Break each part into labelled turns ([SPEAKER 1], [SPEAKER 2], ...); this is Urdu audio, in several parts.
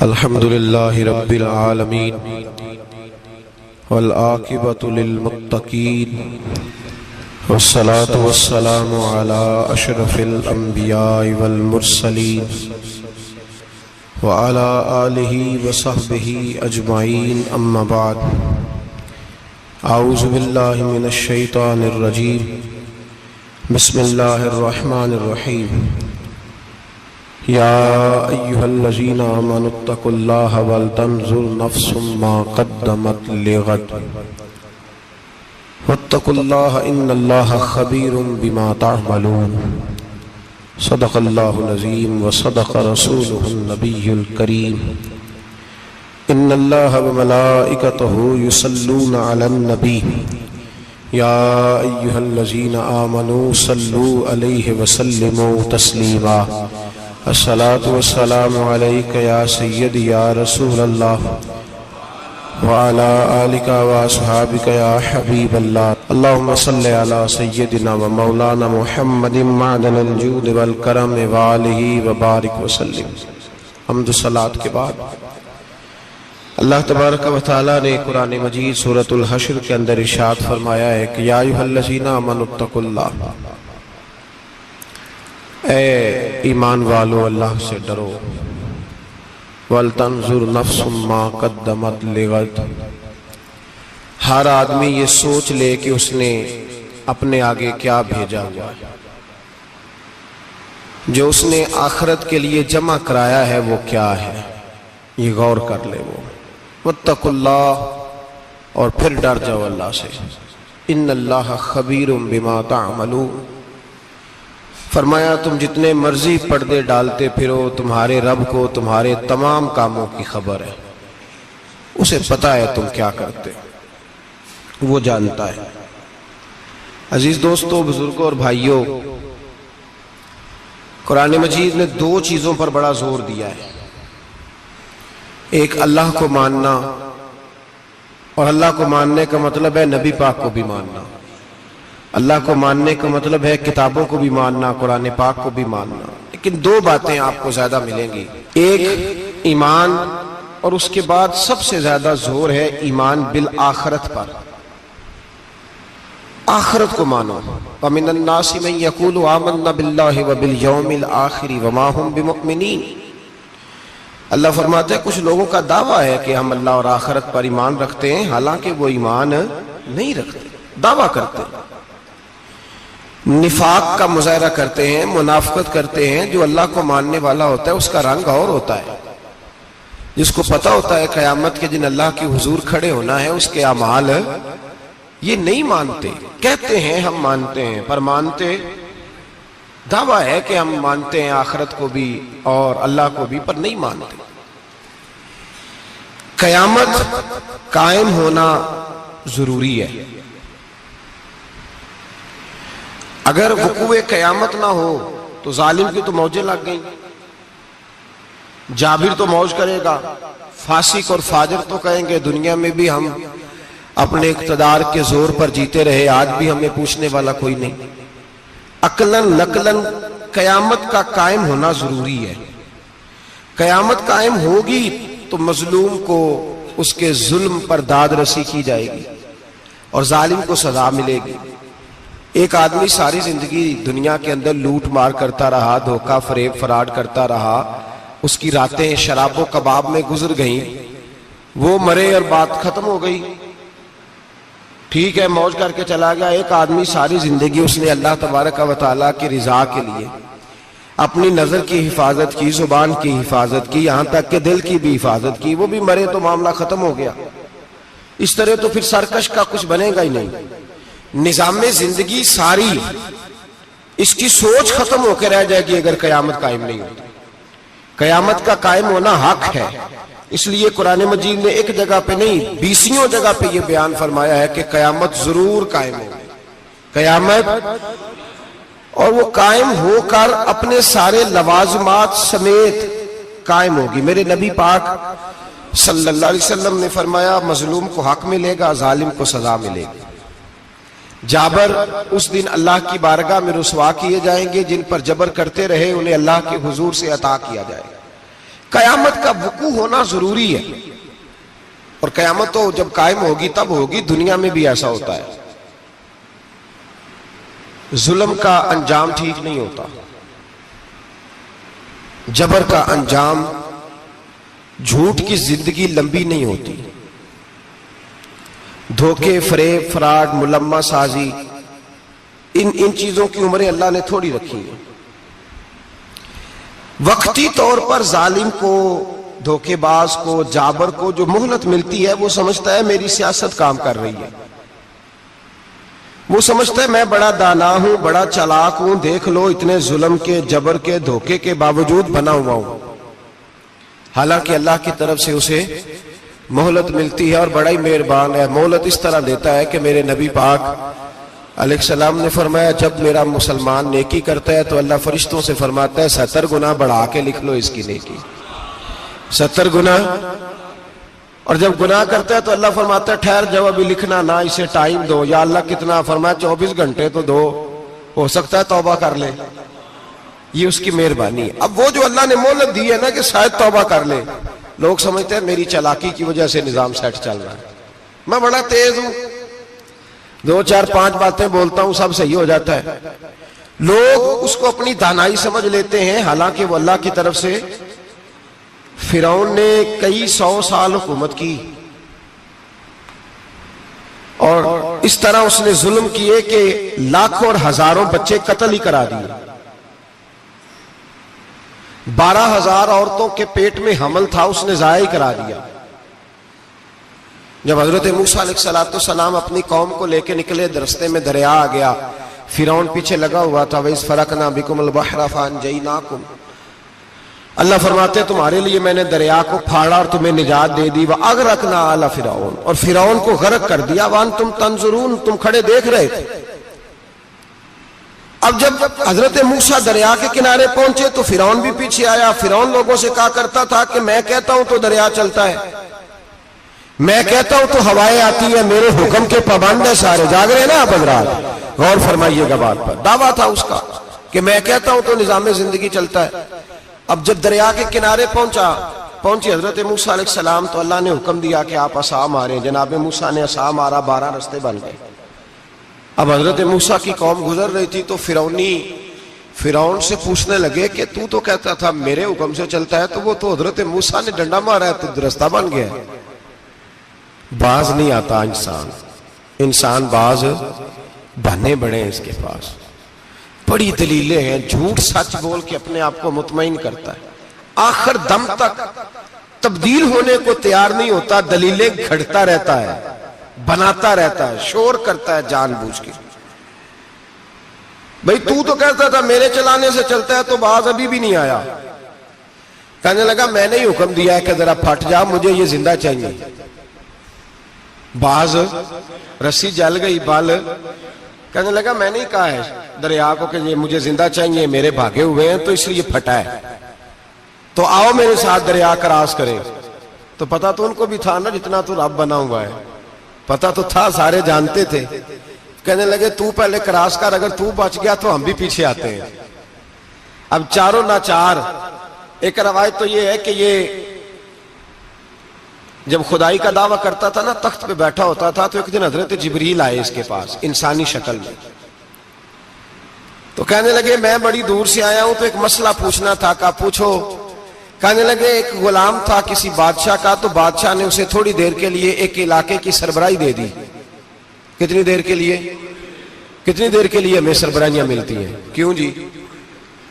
[SPEAKER 1] الحمدللہ رب العالمین والعاقبۃ للمتقین والصلاة والسلام علی اشرف الانبیاء والمرسلین وعلی آلہ وصحبہ اجمعین اما بعد اعوذ باللہ من الشیطان الرجیم بسم اللہ الرحمن الرحیم یا ایہا الذین آمنوا اتقوا اللہ ولتنظر نفس ما قدمت لغد واتقوا اللہ ان اللہ خبیر بما تعملون صدق اللہ العظیم وصدق رسولہ النبی الکریم ان اللہ وملائکتہ یصلون علی النبی یا ایہا الذین آمنوا صلوا علیہ وسلموا تسلیما الصلاة والسلام علیک یا سید یا رسول اللہ وعلا آلک واصحابک یا حبیب اللہ اللہم صلی علی سیدنا و مولانا محمد معدن الجود والکرم وآلہ وبارک وسلم۔ حمد و صلاة کے بعد اللہ تبارک و تعالیٰ نے قرآن مجید سورۃ الحشر کے اندر ارشاد فرمایا ہے کہ یا ایھا الذین آمنوا اتقوا اللہ، اے ایمان والو اللہ سے ڈرو، وَلْتَنْظُرْ نَفْسٌ مَا قَدَّمَتْ لِغَدٍ، ہر آدمی یہ سوچ لے کہ اس نے اپنے آگے کیا بھیجا ہوا ہے، جو اس نے آخرت کے لیے جمع کرایا ہے وہ کیا ہے، یہ غور کر لے وہ۔ وَاتَّقُوا اللَّهَ، اور پھر ڈر جاؤ اللہ سے، اِنَّ اللَّهَ خَبِيرٌ بِمَا تَعْمَلُونَ، فرمایا تم جتنے مرضی پردے ڈالتے پھرو، تمہارے رب کو تمہارے تمام کاموں کی خبر ہے، اسے پتہ ہے تم کیا کرتے، وہ جانتا ہے۔ عزیز دوستو، بزرگوں اور بھائیوں، قرآن مجید نے دو چیزوں پر بڑا زور دیا ہے، ایک اللہ کو ماننا، اور اللہ کو ماننے کا مطلب ہے نبی پاک کو بھی ماننا، اللہ کو ماننے کا مطلب ہے کتابوں کو بھی ماننا، قرآن پاک کو بھی ماننا۔ لیکن دو باتیں آپ کو زیادہ ملیں گی، ایک ایمان، اور اس کے بعد سب سے زیادہ زور ہے ایمان بالآخرت پر، آخرت کو مانو۔ وَمِنَ النَّاسِ مَن يَقُولُ آمَنَّا بِاللَّهِ وَبِالْيَوْمِ الْآخِرِ وَمَا هُمْ بِمُؤْمِنِينَ، اللہ فرماتے ہیں کچھ لوگوں کا دعویٰ ہے کہ ہم اللہ اور آخرت پر ایمان رکھتے ہیں، حالانکہ وہ ایمان نہیں رکھتے، دعویٰ کرتے ہیں، نفاق کا مظاہرہ کرتے ہیں، منافقت کرتے ہیں۔ جو اللہ کو ماننے والا ہوتا ہے اس کا رنگ اور ہوتا ہے، جس کو پتہ ہوتا ہے قیامت کے دن اللہ کے حضور کھڑے ہونا ہے، اس کے اعمال یہ نہیں مانتے، کہتے ہیں ہم مانتے ہیں، پر مانتے، دعویٰ ہے کہ ہم مانتے ہیں آخرت کو بھی اور اللہ کو بھی، پر نہیں مانتے۔ قیامت قائم ہونا ضروری ہے، اگر وقوع قیامت نہ ہو تو ظالم کی تو موجیں لگ گئیں، جابر تو موج کرے گا، فاسق اور فاجر تو کہیں گے دنیا میں بھی ہم اپنے اقتدار کے زور پر جیتے رہے، آج بھی ہمیں پوچھنے والا کوئی نہیں۔ عقلاً نقلاً قیامت کا قائم ہونا ضروری ہے، قیامت قائم ہوگی تو مظلوم کو اس کے ظلم پر داد رسی کی جائے گی اور ظالم کو سزا ملے گی۔ ایک آدمی ساری زندگی دنیا کے اندر لوٹ مار کرتا رہا، دھوکہ فریب فراڈ کرتا رہا، اس کی راتیں شراب و کباب میں گزر گئیں، وہ مرے اور بات ختم ہو گئی، ٹھیک ہے موج کر کے چلا گیا۔ ایک آدمی ساری زندگی اس نے اللہ تبارک و تعالیٰ کی رضا کے لیے اپنی نظر کی حفاظت کی، زبان کی حفاظت کی، یہاں تک کہ دل کی بھی حفاظت کی، وہ بھی مرے تو معاملہ ختم ہو گیا۔ اس طرح تو پھر سرکش کا کچھ بنے گا ہی نہیں، نظام زندگی ساری اس کی سوچ ختم ہو کے رہ جائے گی اگر قیامت قائم نہیں ہوتی۔ قیامت کا قائم ہونا حق ہے، اس لیے قرآن مجید نے ایک جگہ پہ نہیں 20 جگہ پہ یہ بیان فرمایا ہے کہ قیامت ضرور قائم ہوگی، قیامت، اور وہ قائم ہو کر اپنے سارے لوازمات سمیت قائم ہوگی۔ میرے نبی پاک صلی اللہ علیہ وسلم نے فرمایا مظلوم کو حق ملے گا، ظالم کو سزا ملے گی۔ جابر اس دن اللہ کی بارگاہ میں رسوا کیے جائیں گے، جن پر جبر کرتے رہے انہیں اللہ کے حضور سے عطا کیا جائے گا۔ قیامت کا وقوع ہونا ضروری ہے، اور قیامت تو جب قائم ہوگی تب ہوگی، دنیا میں بھی ایسا ہوتا ہے۔ ظلم کا انجام ٹھیک نہیں ہوتا، جبر کا انجام، جھوٹ کی زندگی لمبی نہیں ہوتی، دھوکے، فریب، فراڈ، ملمہ سازی، ان چیزوں کی عمریں اللہ نے تھوڑی رکھی ہیں۔ وقتی طور پر ظالم کو، دھوکے باز کو، جابر کو جو مہلت ملتی ہے وہ سمجھتا ہے میری سیاست کام کر رہی ہے، وہ سمجھتا ہے میں بڑا دانا ہوں، بڑا چالاک ہوں، دیکھ لو اتنے ظلم کے، جبر کے، دھوکے کے باوجود بنا ہوا ہوں۔ حالانکہ اللہ کی طرف سے اسے مہلت ملتی ہے، اور بڑا ہی مہربان ہے، مہلت اس طرح دیتا ہے کہ میرے نبی پاک علیہ السلام نے فرمایا جب میرا مسلمان نیکی کرتا ہے تو اللہ فرشتوں سے فرماتا ہے 70 گنا بڑھا کے لکھ لو اس کی نیکی، 70 گنا۔ اور جب گناہ کرتا ہے تو اللہ فرماتا ہے ٹھہر جاؤ ابھی لکھنا نہ، اسے ٹائم دو۔ یا اللہ کتنا؟ فرمایا 24 گھنٹے تو دو، ہو سکتا ہے توبہ کر لے، یہ اس کی مہربانی ہے۔ اب وہ جو اللہ نے مہلت دی ہے نا کہ شاید توبہ کر لے، لوگ سمجھتے ہیں میری چالاکی کی وجہ سے نظام سیٹ چل رہا ہے، میں بڑا تیز ہوں، 2 4 5 باتیں بولتا ہوں سب صحیح ہو جاتا ہے۔ لوگ اس کو اپنی دانائی سمجھ لیتے ہیں، حالانکہ وہ اللہ کی طرف سے۔ فرعون نے کئی 100 سال حکومت کی، اور اس طرح اس نے ظلم کیے کہ لاکھوں اور ہزاروں بچے قتل ہی کرا دیے، 12,000 عورتوں کے پیٹ میں حمل تھا اس نے ضائع کرا دیا۔ جب حضرت موسیٰ علیہ السلام اپنی قوم کو لے کے نکلے، رستے میں دریا آ گیا، فرعون پیچھے لگا ہوا تھا، وَإِذْ فَرَقْنَا بِكُمُ الْبَحْرَ فَأَنْجَيْنَاكُمْ، اللہ فرماتے ہیں تمہارے لیے میں نے دریا کو پھاڑا اور تمہیں نجات دے دی، وَأَغْرَقْنَا آلَ فِرْعَوْنَ، اور فرعون کو غرق کر دیا، وَأَنْتُمْ تَنْظُرُونَ، تم کھڑے دیکھ رہے تھے۔ اب جب حضرت موسیٰ دریا کے کنارے پہنچے تو فرعون بھی پیچھے آیا۔ فرعون لوگوں سے کہا کرتا تھا کہ میں کہتا ہوں تو دریا چلتا ہے، میں کہتا ہوں تو ہوائیں آتی ہیں، میرے حکم کے پابند ہیں سارے۔ جاگ رہے ہیں نا آپ حضرات، غور فرمائیے گا بات پر۔ دعویٰ تھا اس کا کہ میں کہتا ہوں تو نظام زندگی چلتا ہے۔ اب جب دریا کے کنارے پہنچی حضرت موسیٰ علیہ السلام تو اللہ نے حکم دیا کہ آپ عصا ماریں۔ جناب موسیٰ نے عصا مارا، 12 رستے بن گئے۔ اب حضرت موسیٰ کی قوم گزر رہی تھی تو فرعون سے پوچھنے لگے کہ تو کہتا تھا میرے حکم سے چلتا ہے، تو وہ تو حضرت موسیٰ نے ڈنڈا مارا ہے تو رستہ بن گیا ہے۔ باز نہیں آتا انسان باز بنے بڑے ہیں اس کے پاس، بڑی دلیلیں ہیں، جھوٹ سچ بول کے اپنے آپ کو مطمئن کرتا ہے، آخر دم تک تبدیل ہونے کو تیار نہیں ہوتا، دلیلیں گھڑتا رہتا ہے، بناتا رہتا ہے، شور کرتا ہے جان بوجھ کے۔ بھئی تو کہتا تھا میرے چلانے سے چلتا ہے، تو باز ابھی بھی نہیں آیا۔ کہنے لگا میں نے ہی حکم دیا ہے کہ ذرا پھٹ جا، مجھے یہ زندہ چاہیے۔ باز رسی جل گئی، بال کہنے لگا میں نے ہی کہا ہے دریا کو کہ یہ مجھے زندہ چاہیے، میرے بھاگے ہوئے ہیں تو اس لیے پھٹا ہے، تو آؤ میرے ساتھ دریا کراس کرے۔ تو پتا تو ان کو بھی تھا نا، جتنا تو رب بنا ہوا ہے پتا تو تھا، سارے جانتے تھے۔ کہنے لگے تو پہلے کراس کر، اگر تو بچ گیا تو ہم بھی پیچھے آتے ہیں۔ اب چاروں ناچار۔ ایک روایت تو یہ ہے کہ یہ جب خدائی کا دعویٰ کرتا تھا نا، تخت پہ بیٹھا ہوتا تھا، تو ایک دن حضرت جبریل آئے اس کے پاس انسانی شکل میں، تو کہنے لگے میں بڑی دور سے آیا ہوں تو ایک مسئلہ پوچھنا تھا۔ کہا پوچھو۔ کہنے لگے ایک غلام تھا کسی بادشاہ کا، تو بادشاہ نے اسے تھوڑی دیر کے لیے ایک علاقے کی سربراہی دے دی۔ کتنی دیر کے لیے ہمیں سربراہیاں ملتی ہیں؟ کیوں جی؟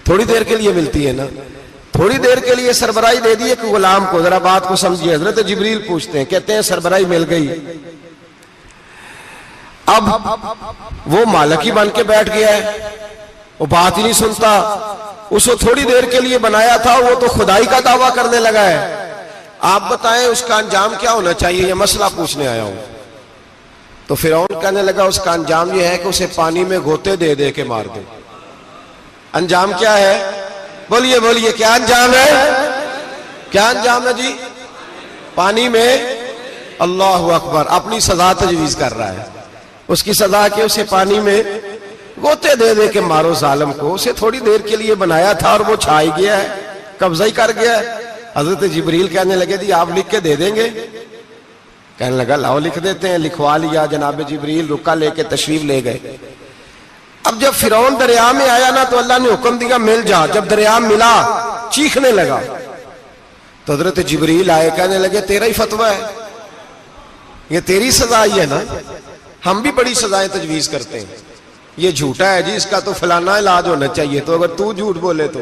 [SPEAKER 1] تھوڑی دیر کے لیے ملتی ہے نا، تھوڑی دیر کے لیے سربراہی دے دی ایک غلام کو۔ ذرا بات کو سمجھیے، حضرت جبریل پوچھتے ہیں، کہتے ہیں سربراہی مل گئی، اب وہ مالک ہی بن کے بیٹھ گیا ہے، وہ بات ہی نہیں سنتا، اس کو تھوڑی دیر کے لیے بنایا تھا، وہ تو خدائی کا دعویٰ کرنے لگا ہے۔ آپ بتائیں اس کا انجام کیا ہونا چاہیے، یہ مسئلہ پوچھنے آیا ہوں۔ تو فرعون کہنے لگا اس کا انجام یہ ہے کہ اسے پانی میں گوتے دے دے کے مار دے۔ انجام کیا ہے؟ بولیے کیا انجام ہے؟ کیا انجام ہے جی؟ پانی میں، اللہ اکبر، اپنی سزا تجویز کر رہا ہے۔ اس کی سزا کہ اسے پانی میں غوطے دے دے کے مارو ظالم کو. اسے تھوڑی دیر کے لیے بنایا تھا اور وہ چھائی گیا ہے, قبضہ ہی کر گیا ہے. حضرت جبریل کہنے لگے جی آپ لکھ کے دے دیں گے؟ کہنے لگا لاؤ لکھ دیتے ہیں. لکھوا لیا. جناب جبریل رکا لے کے تشریف لے گئے. اب جب فرعون دریا میں آیا نا تو اللہ نے حکم دیا مل جا. جب دریا ملا چیخنے لگا تو حضرت جبریل آئے, کہنے لگے تیرا ہی فتویٰ ہے, یہ تیری سزا ہی ہے نا, ہم بھی بڑی سزائیں تجویز کرتے ہیں. یہ جھوٹا ہے جی, اس کا تو فلانا علاج ہونا چاہیے, تو اگر تو جھوٹ بولے تو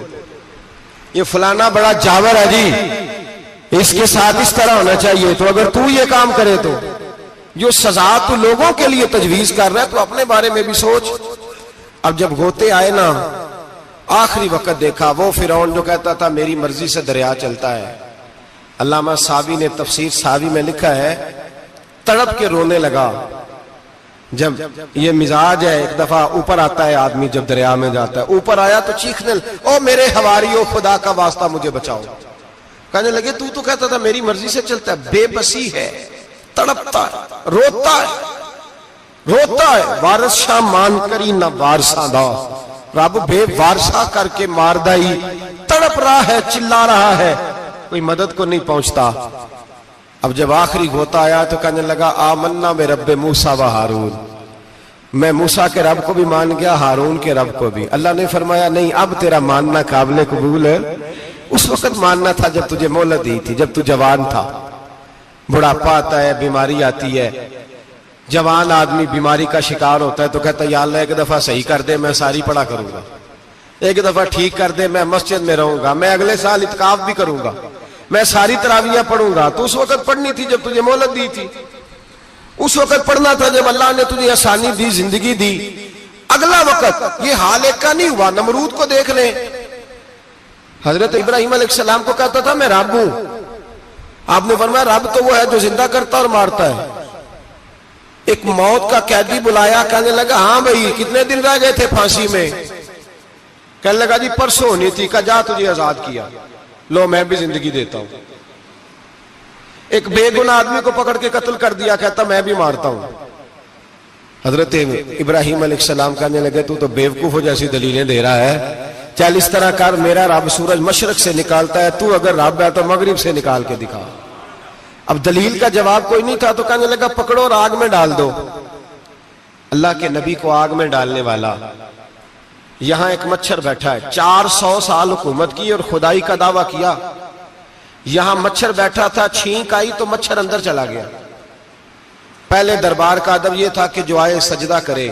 [SPEAKER 1] یہ فلانا بڑا جاور ہے جی, اس کے ساتھ اس طرح ہونا چاہیے, تو اگر تو یہ کام کرے تو جو سزا تو لوگوں کے لیے تجویز کر رہا ہے تو اپنے بارے میں بھی سوچ. اب جب غوطے آئے نا آخری وقت دیکھا وہ فرعون جو کہتا تھا میری مرضی سے دریا چلتا ہے. علامہ ساوی نے تفسیر ساوی میں لکھا ہے تڑپ کے رونے لگا. جب یہ مزاج ہے, ایک دفعہ اوپر آتا ہے آدمی جب دریا میں جاتا ہے, اوپر آیا تو چیخنے او میرے حواریو خدا کا واسطہ مجھے بچاؤ. کہنے لگے تو کہتا تھا میری مرضی سے چلتا ہے. بے بسی ہے, تڑپتا ہے, روتا ہے. وارث شاہ مان کری نہ وارثاں دا, رب بے وارثہ کر کے مار دائی. تڑپ رہا ہے, چلا رہا ہے, کوئی مدد کو نہیں پہنچتا. اب جب آخری غوطہ آیا تو کہنے لگا آمنا میں رب موسیٰ و ہارون, میں موسیٰ کے رب کو بھی مان گیا, ہارون کے رب کو بھی. اللہ نے فرمایا نہیں اب تیرا ماننا قابل قبول ہے. اس وقت ماننا تھا جب تجھے مہلت دی تھی, جب تو جوان تھا. بڑھاپا آتا ہے, بیماری آتی ہے, جوان آدمی بیماری کا شکار ہوتا ہے تو کہتا ہے یا اللہ ایک دفعہ صحیح کر دے میں ساری پڑھا کروں گا, ایک دفعہ ٹھیک کر دے میں مسجد میں رہوں گا, میں اگلے سال اعتکاف بھی کروں گا, میں ساری تراویحیں پڑھوں گا. تو اس وقت پڑھنی تھی جب تجھے مہلت دی تھی, اس وقت پڑھنا تھا جب اللہ نے تجھے آسانی دی, زندگی دی. اگلا وقت یہ حال ایک کا نہیں ہوا. نمرود کو دیکھ لیں, حضرت ابراہیم علیہ السلام کو کہتا تھا میں رب ہوں. آپ نے فرمایا رب تو وہ ہے جو زندہ کرتا اور مارتا ہے. ایک موت کا قیدی بلایا, کہنے لگا ہاں بھائی کتنے دن رہ گئے تھے پھانسی میں؟ کہنے لگا جی پرسوں ہونی تھی. کہا جا تجھے آزاد کیا, لو میں بھی زندگی دیتا ہوں. ایک بے گناہ آدمی کو پکڑ کے قتل کر دیا, کہتا میں بھی مارتا ہوں. حضرت ابراہیم علیہ السلام کہنے لگے تو بیوقوفوں جیسی دلیلیں دے رہا ہے, چل اس طرح کر میرا رب سورج مشرق سے نکالتا ہے, تو اگر رب ہے تو مغرب سے نکال کے دکھا. اب دلیل کا جواب کوئی نہیں تھا تو کہنے لگا پکڑو اور آگ میں ڈال دو. اللہ کے نبی کو آگ میں ڈالنے والا. یہاں ایک مچھر بیٹھا ہے, 400 سال حکومت کی اور خدائی کا دعویٰ کیا. یہاں مچھر بیٹھا تھا, چھینک آئی تو مچھر اندر چلا گیا. پہلے دربار کا ادب یہ تھا کہ جو آئے سجدہ کرے.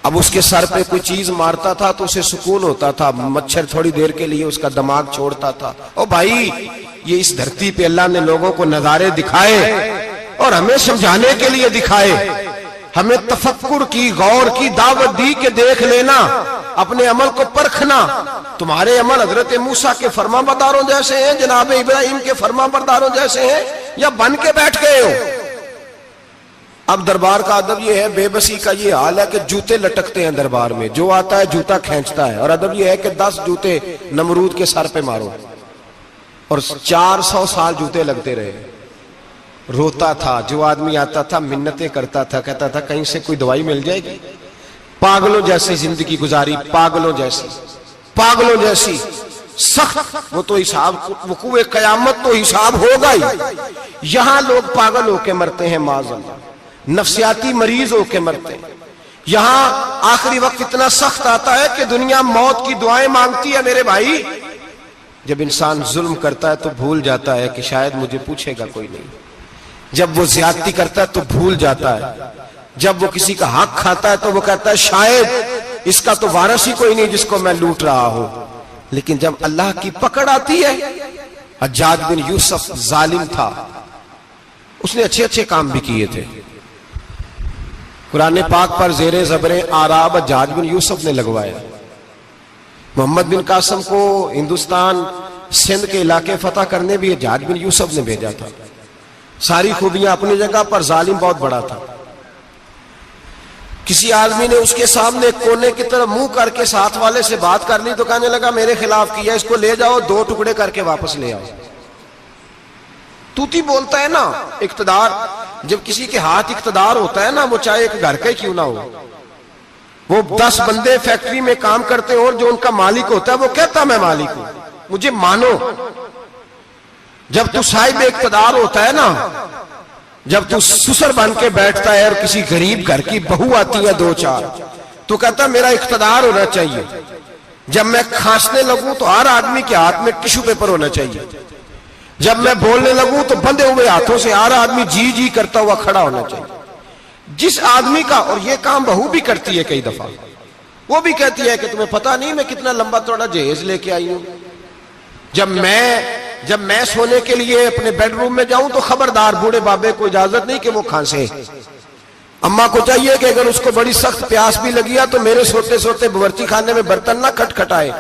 [SPEAKER 1] اب اس کے سر پہ کوئی چیز مارتا تھا تو اسے سکون ہوتا تھا, مچھر تھوڑی دیر کے لیے اس کا دماغ چھوڑتا تھا. او بھائی یہ اس دھرتی پہ اللہ نے لوگوں کو نظارے دکھائے اور ہمیں سمجھانے کے لیے دکھائے, ہمیں تفکر کی, غور کی دعوت دی کہ دیکھ لینا, اپنے عمل کو پرکھنا. تمہارے عمل حضرت موسیٰ کے فرما برداروں جیسے ہیں, جناب ابراہیم کے فرما برداروں جیسے ہیں, یا بن کے بیٹھ گئے ہو. اب دربار کا ادب یہ ہے, بے بسی کا یہ حال ہے کہ جوتے لٹکتے ہیں دربار میں, جو آتا ہے جوتا کھینچتا ہے. اور ادب یہ ہے کہ 10 جوتے نمرود کے سر پہ مارو, اور 400 سال جوتے لگتے رہے. روتا تھا, جو آدمی آتا تھا منتیں کرتا تھا, کہتا تھا کہیں سے کوئی دوائی مل جائے گی. پاگلوں جیسی زندگی گزاری, پاگلوں جیسی سخت. وہ تو حساب, وقوع قیامت تو حساب ہوگا ہی. یہاں لوگ پاگل ہو کے مرتے ہیں, معاذ اللہ, نفسیاتی مریض ہو کے مرتے ہیں. یہاں آخری وقت اتنا سخت آتا ہے کہ دنیا موت کی دعائیں مانگتی ہے. میرے بھائی جب انسان ظلم کرتا ہے تو بھول جاتا ہے کہ شاید مجھے پوچھے گا کوئی نہیں. جب وہ زیادتی کرتا ہے تو بھول جاتا ہے. جب وہ کسی کا حق کھاتا ہے تو وہ کہتا ہے شاید اس کا تو وارث ہی کوئی نہیں جس کو میں لوٹ رہا ہوں. لیکن جب اللہ کی پکڑ آتی ہے, حجاج بن یوسف ظالم تھا, اس نے اچھے کام بھی کیے تھے. قرآن پاک پر زیر زبریں آراب حجاج بن یوسف نے لگوایا. محمد بن قاسم کو ہندوستان سندھ کے علاقے فتح کرنے بھی حجاج بن یوسف نے بھیجا تھا. ساری خوبیاں اپنی جگہ پر, ظالم بہت بڑا تھا. کسی آدمی نے اس کے سامنے کونے کی طرف منہ کر کے ساتھ والے سے بات کر لی تو کہنے لگا میرے خلاف کیا, اس کو لے جاؤ, 2 ٹکڑے کر کے واپس لے آؤ. توتی بولتا ہے نا, اقتدار. جب کسی کے ہاتھ اقتدار ہوتا ہے نا، وہ چاہے ایک گھر کا ہی کیوں نہ ہو، وہ 10 بندے فیکٹری میں کام کرتے ہیں اور جو ان کا مالک ہوتا ہے وہ کہتا میں مالک ہوں، مجھے مانو۔ جب تو صاحب اقتدار ہوتا ہے نا، جب تو سسر بن کے بیٹھتا ہے اور کسی غریب گھر کی بہو آتی ہے 2-4 تو کہتا میرا اقتدار ہونا چاہیے، جب میں کھانسنے لگوں تو ہر آدمی کے ہاتھ میں ٹشو پیپر ہونا چاہیے، جب میں بولنے لگوں تو بندھے ہوئے ہاتھوں سے ہر آدمی جی جی کرتا ہوا کھڑا ہونا چاہیے۔ جس آدمی کا، اور یہ کام بہو بھی کرتی ہے کئی دفعہ، وہ بھی کہتی ہے کہ تمہیں پتا نہیں میں کتنا لمبا چوڑا جہیز لے کے آئی ہوں، جب میں سونے کے لیے اپنے بیڈ روم میں جاؤں تو خبردار بوڑھے بابے کو اجازت نہیں کہ وہ کھانسے، اماں کو چاہیے کہ اگر اس کو بڑی سخت پیاس بھی لگی ہے تو میرے سوتے سوتے باورچی خانے میں برتن نہ کھٹکھٹائے۔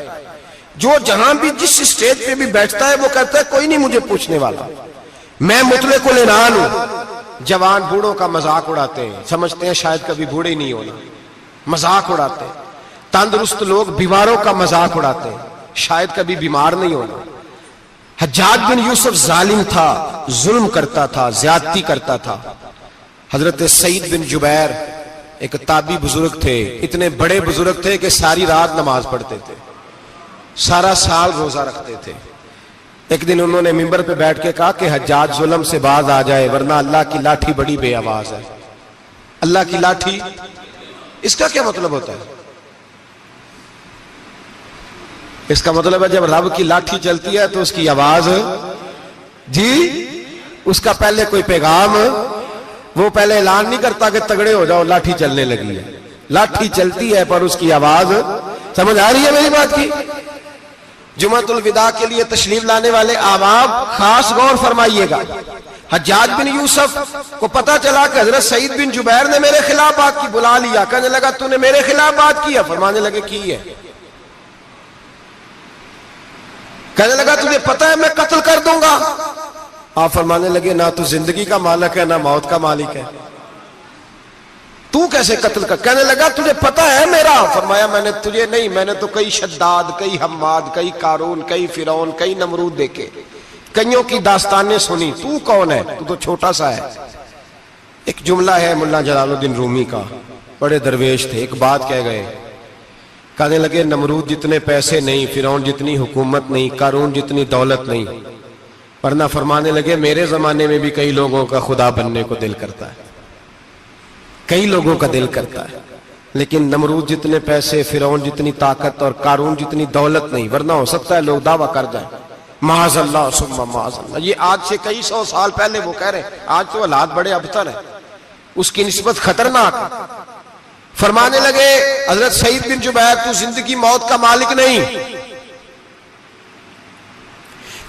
[SPEAKER 1] جو جہاں بھی جس اسٹیج پہ بھی بیٹھتا ہے وہ کہتا ہے کوئی نہیں مجھے پوچھنے والا، میں مطلق العنان ہوں۔ جوان بوڑھوں کا مذاق اڑاتے ہیں، سمجھتے ہیں شاید کبھی بوڑھے ہی نہیں ہونا، مذاق اڑاتے ہیں۔ تندرست لوگ بیماروں کا مذاق اڑاتے ہیں، شاید کبھی بیمار نہیں ہونا۔ حجاج بن یوسف ظالم تھا، ظلم کرتا تھا، زیادتی کرتا تھا۔ حضرت سعید بن جبیر ایک تابعی بزرگ تھے، اتنے بڑے بزرگ تھے کہ ساری رات نماز پڑھتے تھے، سارا سال روزہ رکھتے تھے۔ ایک دن انہوں نے منبر پہ بیٹھ کے کہا کہ حجاج ظلم سے باز آ جائے ورنہ اللہ کی لاٹھی بڑی بے آواز ہے۔ اللہ کی لاٹھی، اس کا کیا مطلب ہوتا ہے؟ اس کا مطلب ہے جب رب کی لاٹھی چلتی ہے تو اس کی آواز، جی اس کا پہلے کوئی پیغام، وہ پہلے اعلان نہیں کرتا کہ تگڑے ہو جاؤ لاٹھی چلنے لگی ہے، لاٹھی چلتی ہے پر اس کی آواز، سمجھ آ رہی ہے میری بات کی؟ جمعۃ الوداع کے لیے تشریف لانے والے احباب خاص غور فرمائیے گا۔ حجاج بن یوسف کو پتا چلا کہ حضرت سعید بن جبیر نے میرے خلاف بات کی، بلا لیا، کہنے لگا تو نے میرے خلاف بات کی ہے؟ فرمانے لگے کی ہے۔ کہنے لگا تجھے پتا ہے میں قتل کر دوں گا؟ آپ فرمانے لگے نہ تو زندگی کا مالک ہے نہ موت کا مالک ہے، تو کیسے قتل کر؟ کہنے لگا تجھے پتا ہے میرا؟ فرمایا میں نے تجھے نہیں، میں نے تو کئی شداد، کئی حماد، کئی قارون، کئی فرعون، کئی نمرود دیکھے، کئیوں کی داستانیں سنی، تو کون ہے؟ تو تو چھوٹا سا ہے۔ ایک جملہ ہے ملا جلال الدین رومی کا، بڑے درویش تھے، ایک بات کہہ گئے، کہنے لگے نمرود جتنے پیسے نہیں، فرعون جتنی حکومت نہیں، قارون جتنی دولت نہیں، ورنہ فرمانے لگے میرے زمانے میں بھی کئی لوگوں کا خدا بننے کو دل کرتا ہے، کئی لوگوں کا دل کرتا ہے، لیکن نمرود جتنے پیسے، فرعون جتنی طاقت اور قارون جتنی دولت نہیں، ورنہ ہو سکتا ہے لوگ دعویٰ کر جائیں معاذ اللہ ثم معاذ اللہ۔ یہ آج سے کئی سو سال پہلے وہ کہہ رہے ہیں، آج تو حالات بڑے ابتر ہیں، اس کی نسبت خطرناک۔ فرمانے لگے حضرت سعید بن جبیر تو زندگی موت کا مالک نہیں۔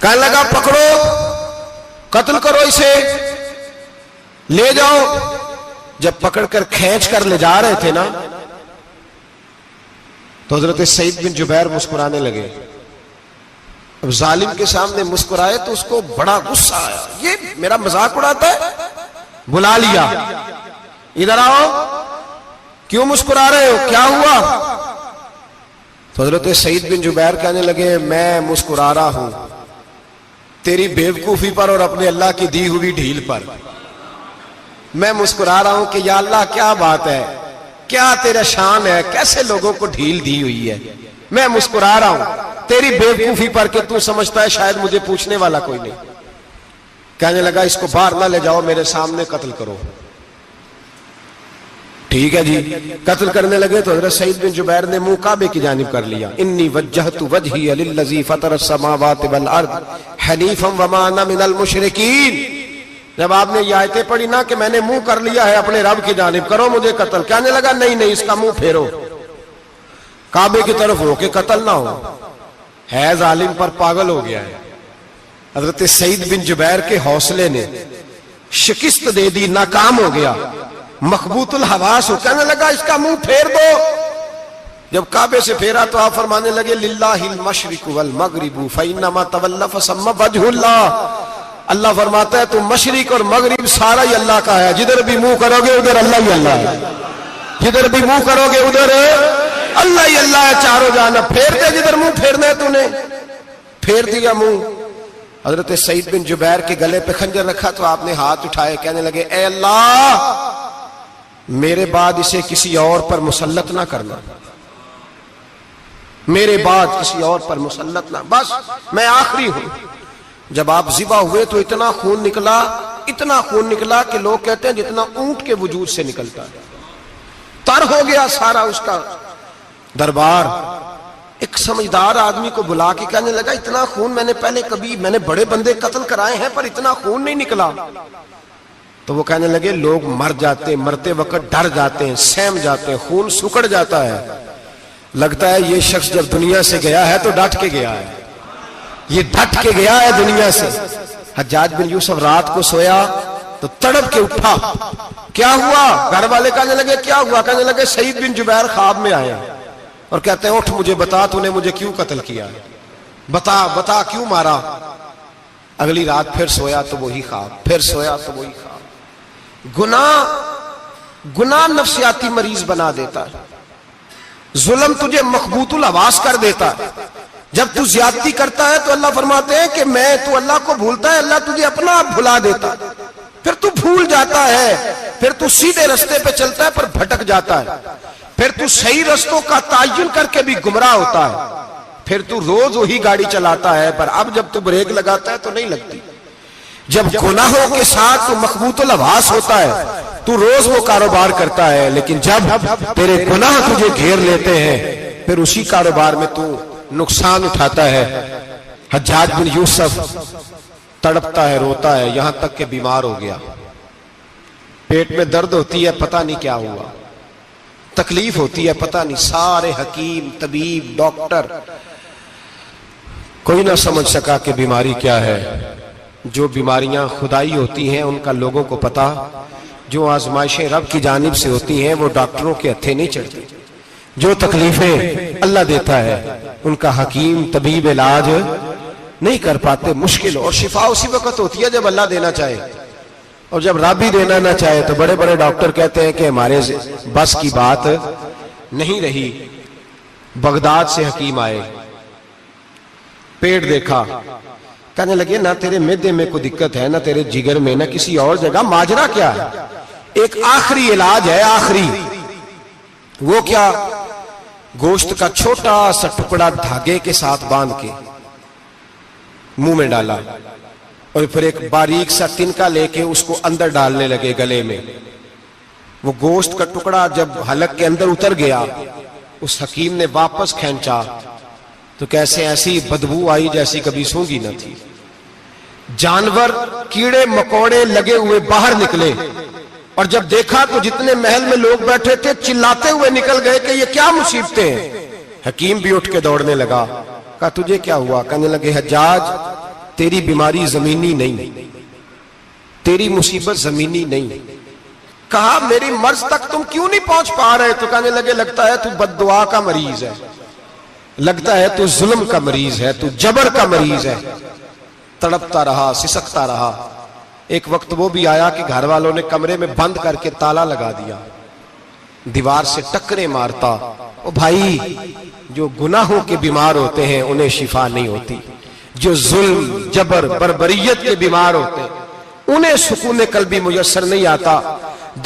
[SPEAKER 1] کہنے لگا پکڑو، قتل کرو اسے، لے جاؤ۔ جب پکڑ کر کھینچ کر لے جا رہے تھے نا تو حضرت سعید بن جبیر مسکرانے لگے۔ اب ظالم کے سامنے مسکرائے تو اس کو بڑا غصہ آیا، یہ میرا مذاق اڑاتا ہے؟ بلا لیا، ادھر آؤ، کیوں مسکرا رہے ہو، کیا ہوا؟ تو حضرت سعید بن جبیر کہنے لگے میں مسکرا رہا ہوں تیری بیوقوفی پر اور اپنے اللہ کی دی ہوئی ڈھیل پر۔ میں مسکرا رہا ہوں کہ یا اللہ کیا بات ہے، کیا تیرا شان ہے، کیسے لوگوں کو ڈھیل دی ہوئی ہے۔ میں مسکرا رہا ہوں تیری بیوقوفی پر کہ تو سمجھتا ہے شاید مجھے پوچھنے والا کوئی نہیں۔ کہنے لگا اس کو باہر نہ لے جاؤ، میرے سامنے قتل کرو۔ ٹھیک ہے جی، قتل کرنے لگے تو حضرت سعید بن جبیر نے منہ کعبے کی جانب کر لیا، انی وجہت وجہی للذی فطر السماوات والارض حنیفا وما انا من المشرکین۔ جب آپ نے یہ آیتیں پڑھی نا کہ میں نے منہ کر لیا ہے اپنے رب کی جانب، کرو مجھے قتل، کہنے لگا نہیں نہیں، اس کا منہ پھیرو، کعبے کی طرف ہو کے قتل نہ ہو، ہے ظالم پر پاگل ہو گیا ہے۔ حضرت سعید بن جبیر کے حوصلے نے شکست دے دی، ناکام ہو گیا، مخبوط الحواس ہو، کہنے لگا اس کا منہ پھیر دو۔ جب کعبے سے پھیرا تو آپ فرمانے لگے للہ المشرق والمغرب فإنما تولى فثم وجه اللہ۔ اللہ فرماتا ہے تو مشرق اور مغرب سارا ہی اللہ کا ہے، جدھر بھی منہ کرو گے ادھر اللہ ہی اللہ ہے، جدھر بھی منہ کرو گے ادھر اللہ ہی اللہ ہے، چاروں جانب۔ پھیر دے جدھر منہ پھیرنا ہے، تو نے پھیر دیا منہ۔ حضرت سعید بن جبیر کے گلے پہ خنجر رکھا تو آپ نے ہاتھ اٹھائے، کہنے لگے اے اللہ میرے بعد اسے کسی اور پر مسلط نہ کرنا، میرے بعد کسی اور پر مسلط نہ، بس میں آخری ہوں۔ جب آپ ذبح ہوئے تو اتنا خون نکلا کہ لوگ کہتے ہیں جتنا اونٹ کے وجود سے نکلتا ہے، تر ہو گیا سارا اس کا دربار۔ ایک سمجھدار آدمی کو بلا کے کہنے لگا اتنا خون میں نے بڑے بندے قتل کرائے ہیں پر اتنا خون نہیں نکلا۔ تو وہ کہنے لگے لوگ مر جاتے، مرتے وقت ڈر جاتے ہیں، سہم جاتے ہیں، خون سکڑ جاتا ہے، لگتا ہے یہ شخص جب دنیا سے گیا ہے تو ڈٹ کے گیا ہے، یہ ڈٹ کے گیا ہے دنیا سے۔ حجاج بن یوسف رات کو سویا تو تڑپ کے اٹھا، کیا ہوا؟ گھر والے کہنے لگے کیا ہوا؟ کہنے لگے سعید بن جبیر خواب میں آئے اور کہتے ہیں اٹھ مجھے بتا تو نے مجھے کیوں قتل کیا، بتا کیوں مارا؟ اگلی رات پھر سویا تو وہی خواب، پھر سویا تو وہی خواب۔ گناہ نفسیاتی مریض بنا دیتا ہے، ظلم تجھے مخبوط الحواس کر دیتا ہے۔ جب تو زیادتی کرتا ہے تو اللہ فرماتے ہیں کہ تو اللہ کو بھولتا ہے، اللہ تجھے اپنا آپ بھلا دیتا ہے، پھر تو بھول جاتا ہے، پھر تو سیدھے رستے پہ چلتا ہے پر بھٹک جاتا ہے، پھر تو صحیح رستوں کا تعین کر کے بھی گمراہ ہوتا ہے، پھر تو روز وہی گاڑی چلاتا ہے پر اب جب تو بریک لگاتا ہے تو نہیں لگتی۔ جب گناہوں کے ساتھ تو مخبوط الحواس ہوتا ہے تو روز وہ کاروبار کرتا ہے، لیکن جب تیرے گناہ تجھے گھیر لیتے ہیں پھر اسی کاروبار میں تو نقصان اٹھاتا ہے۔ حجاج بن یوسف تڑپتا ہے، روتا ہے، یہاں تک کہ بیمار ہو گیا، پیٹ میں درد ہوتی ہے، پتہ نہیں کیا ہوا، تکلیف ہوتی ہے، پتہ نہیں، سارے حکیم، طبیب، ڈاکٹر کوئی نہ سمجھ سکا کہ بیماری کیا ہے۔ جو بیماریاں خدائی ہوتی ہیں ان کا لوگوں کو پتا، جو آزمائشیں رب کی جانب سے ہوتی ہیں وہ ڈاکٹروں کے ہتھے نہیں چڑھتی، جو تکلیفیں اللہ دیتا ہے ان کا حکیم طبیب علاج نہیں کر پاتے، مشکل، اور شفا اسی وقت ہوتی ہے جب اللہ دینا چاہے، اور جب رب ہی دینا نہ چاہے تو بڑے بڑے ڈاکٹر کہتے ہیں کہ ہمارے بس کی بات نہیں رہی۔ بغداد سے حکیم آئے، پیٹ دیکھا، کہنے لگے نہ تیرے معدے میں کوئی دقت ہے، نہ تیرے جگر میں، نہ کسی اور جگہ، ماجرا کیا ہے؟ ایک آخری علاج ہے، آخری، وہ کیا؟ گوشت کا چھوٹا سا ٹکڑا دھاگے کے ساتھ باندھ کے منہ میں ڈالا اور پھر ایک باریک سا تنکا لے کے اس کو اندر ڈالنے لگے گلے میں۔ وہ گوشت کا ٹکڑا جب حلق کے اندر اتر گیا، اس حکیم نے واپس کھینچا تو کیسے ایسی بدبو آئی جیسی کبھی سونگی نہ تھی۔ جانور، کیڑے مکوڑے لگے ہوئے باہر نکلے، اور جب دیکھا تو جتنے محل میں لوگ بیٹھے تھے چلاتے ہوئے نکل گئے کہ یہ کیا مصیبتیں ہیں۔ حکیم بھی اٹھ کے دوڑنے لگا، کہا تجھے کیا ہوا؟ کہنے لگے حجاج تیری بیماری زمینی نہیں، تیری مصیبت زمینی نہیں۔ کہا میری مرض تک تم کیوں نہیں پہنچ پا رہے؟ تو کہنے لگے لگتا ہے تو بد دعا کا مریض ہے، لگتا ہے تو ظلم کا مریض ہے، تو جبر کا مریض ہے۔ تڑپتا رہا، سسکتا رہا۔ ایک وقت وہ بھی آیا کہ گھر والوں نے کمرے میں بند کر کے تالا لگا دیا، دیوار سے ٹکرے مارتا۔ او بھائی، جو گناہوں کے بیمار ہوتے ہیں انہیں شفا نہیں ہوتی، جو ظلم، جبر، بربریت کے بیمار ہوتے ہیں انہیں سکون قلبی میسر نہیں آتا۔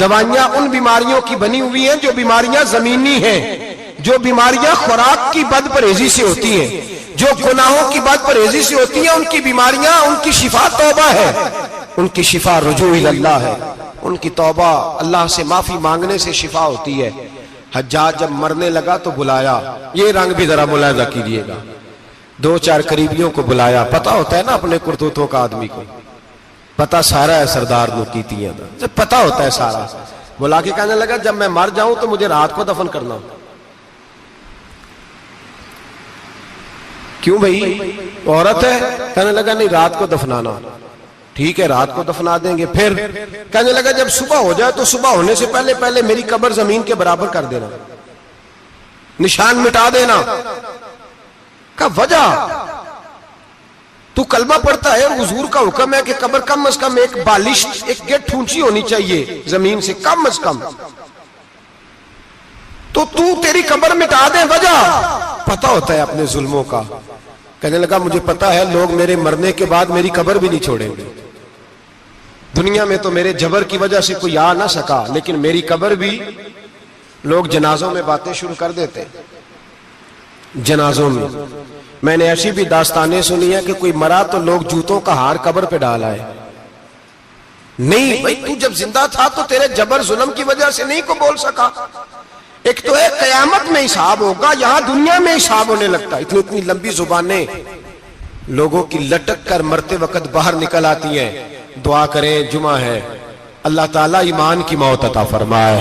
[SPEAKER 1] دوائیاں ان بیماریوں کی بنی ہوئی ہیں جو بیماریاں زمینی ہیں، جو بیماریاں خوراک کی بد پرہیزی سے ہوتی ہیں، جو گناہوں کی بد پرہیزی سے ہوتی ہیں، ان کی بیماریاں، ان کی شفا توبہ ہے، ان کی شفا رجوع اللہ ہے، ان کی توبہ اللہ سے معافی مانگنے سے شفا ہوتی ہے۔ حجاج جب مرنے لگا تو بلایا، یہ رنگ بھی ذرا ملاحظہ کیجئے گا، دو چار قریبیوں کو بلایا، پتہ ہوتا ہے نا اپنے کرتوتوں کا آدمی کو، پتہ سارا ہے سردار نوکیتیاں دا، پتہ ہوتا ہے سارا۔ بلا کے کہنے لگا جب میں مر جاؤں تو مجھے رات کو دفن کرنا۔ کیوں بھائی، عورت ہے؟ کہنے لگا نہیں، رات کو دفنانا۔ ٹھیک ہے، رات کو دفنا دیں گے۔ پھر کہنے لگا جب صبح ہو جائے تو صبح ہونے سے پہلے پہلے میری قبر زمین کے برابر کر دینا، نشان مٹا دینا۔ کہا وجہ؟ تو کلمہ پڑھتا ہے اور حضور کا حکم ہے کہ قبر کم از کم ایک بالش، ایک گیٹ اونچی ہونی چاہیے زمین سے، کم از کم، تو تیری قبر مٹا دے، وجہ؟ پتہ ہوتا ہے اپنے ظلموں کا۔ کہنے لگا مجھے پتا ہے لوگ میرے مرنے کے بعد میری قبر بھی نہیں چھوڑیں گے. دنیا میں تو میرے جبر کی وجہ سے کوئی آ نہ سکا، لیکن میری قبر بھی لوگ جنازوں میں باتیں شروع کر دیتے. جنازوں میں نے ایسی بھی داستانیں سنی ہے کہ کوئی مرا تو لوگ جوتوں کا ہار قبر پہ ڈال آئے. نہیں بھائی، تو جب زندہ تھا تو تیرے جبر ظلم کی وجہ سے نہیں کو بول سکا. ایک تو ہے قیامت میں حساب ہوگا، یہاں دنیا میں حساب ہونے لگتا. اتنی لمبی زبانیں لوگوں کی لٹک کر مرتے وقت باہر نکل آتی ہیں. دعا کریں، جمعہ ہے، اللہ تعالیٰ ایمان کی موت عطا فرمائے.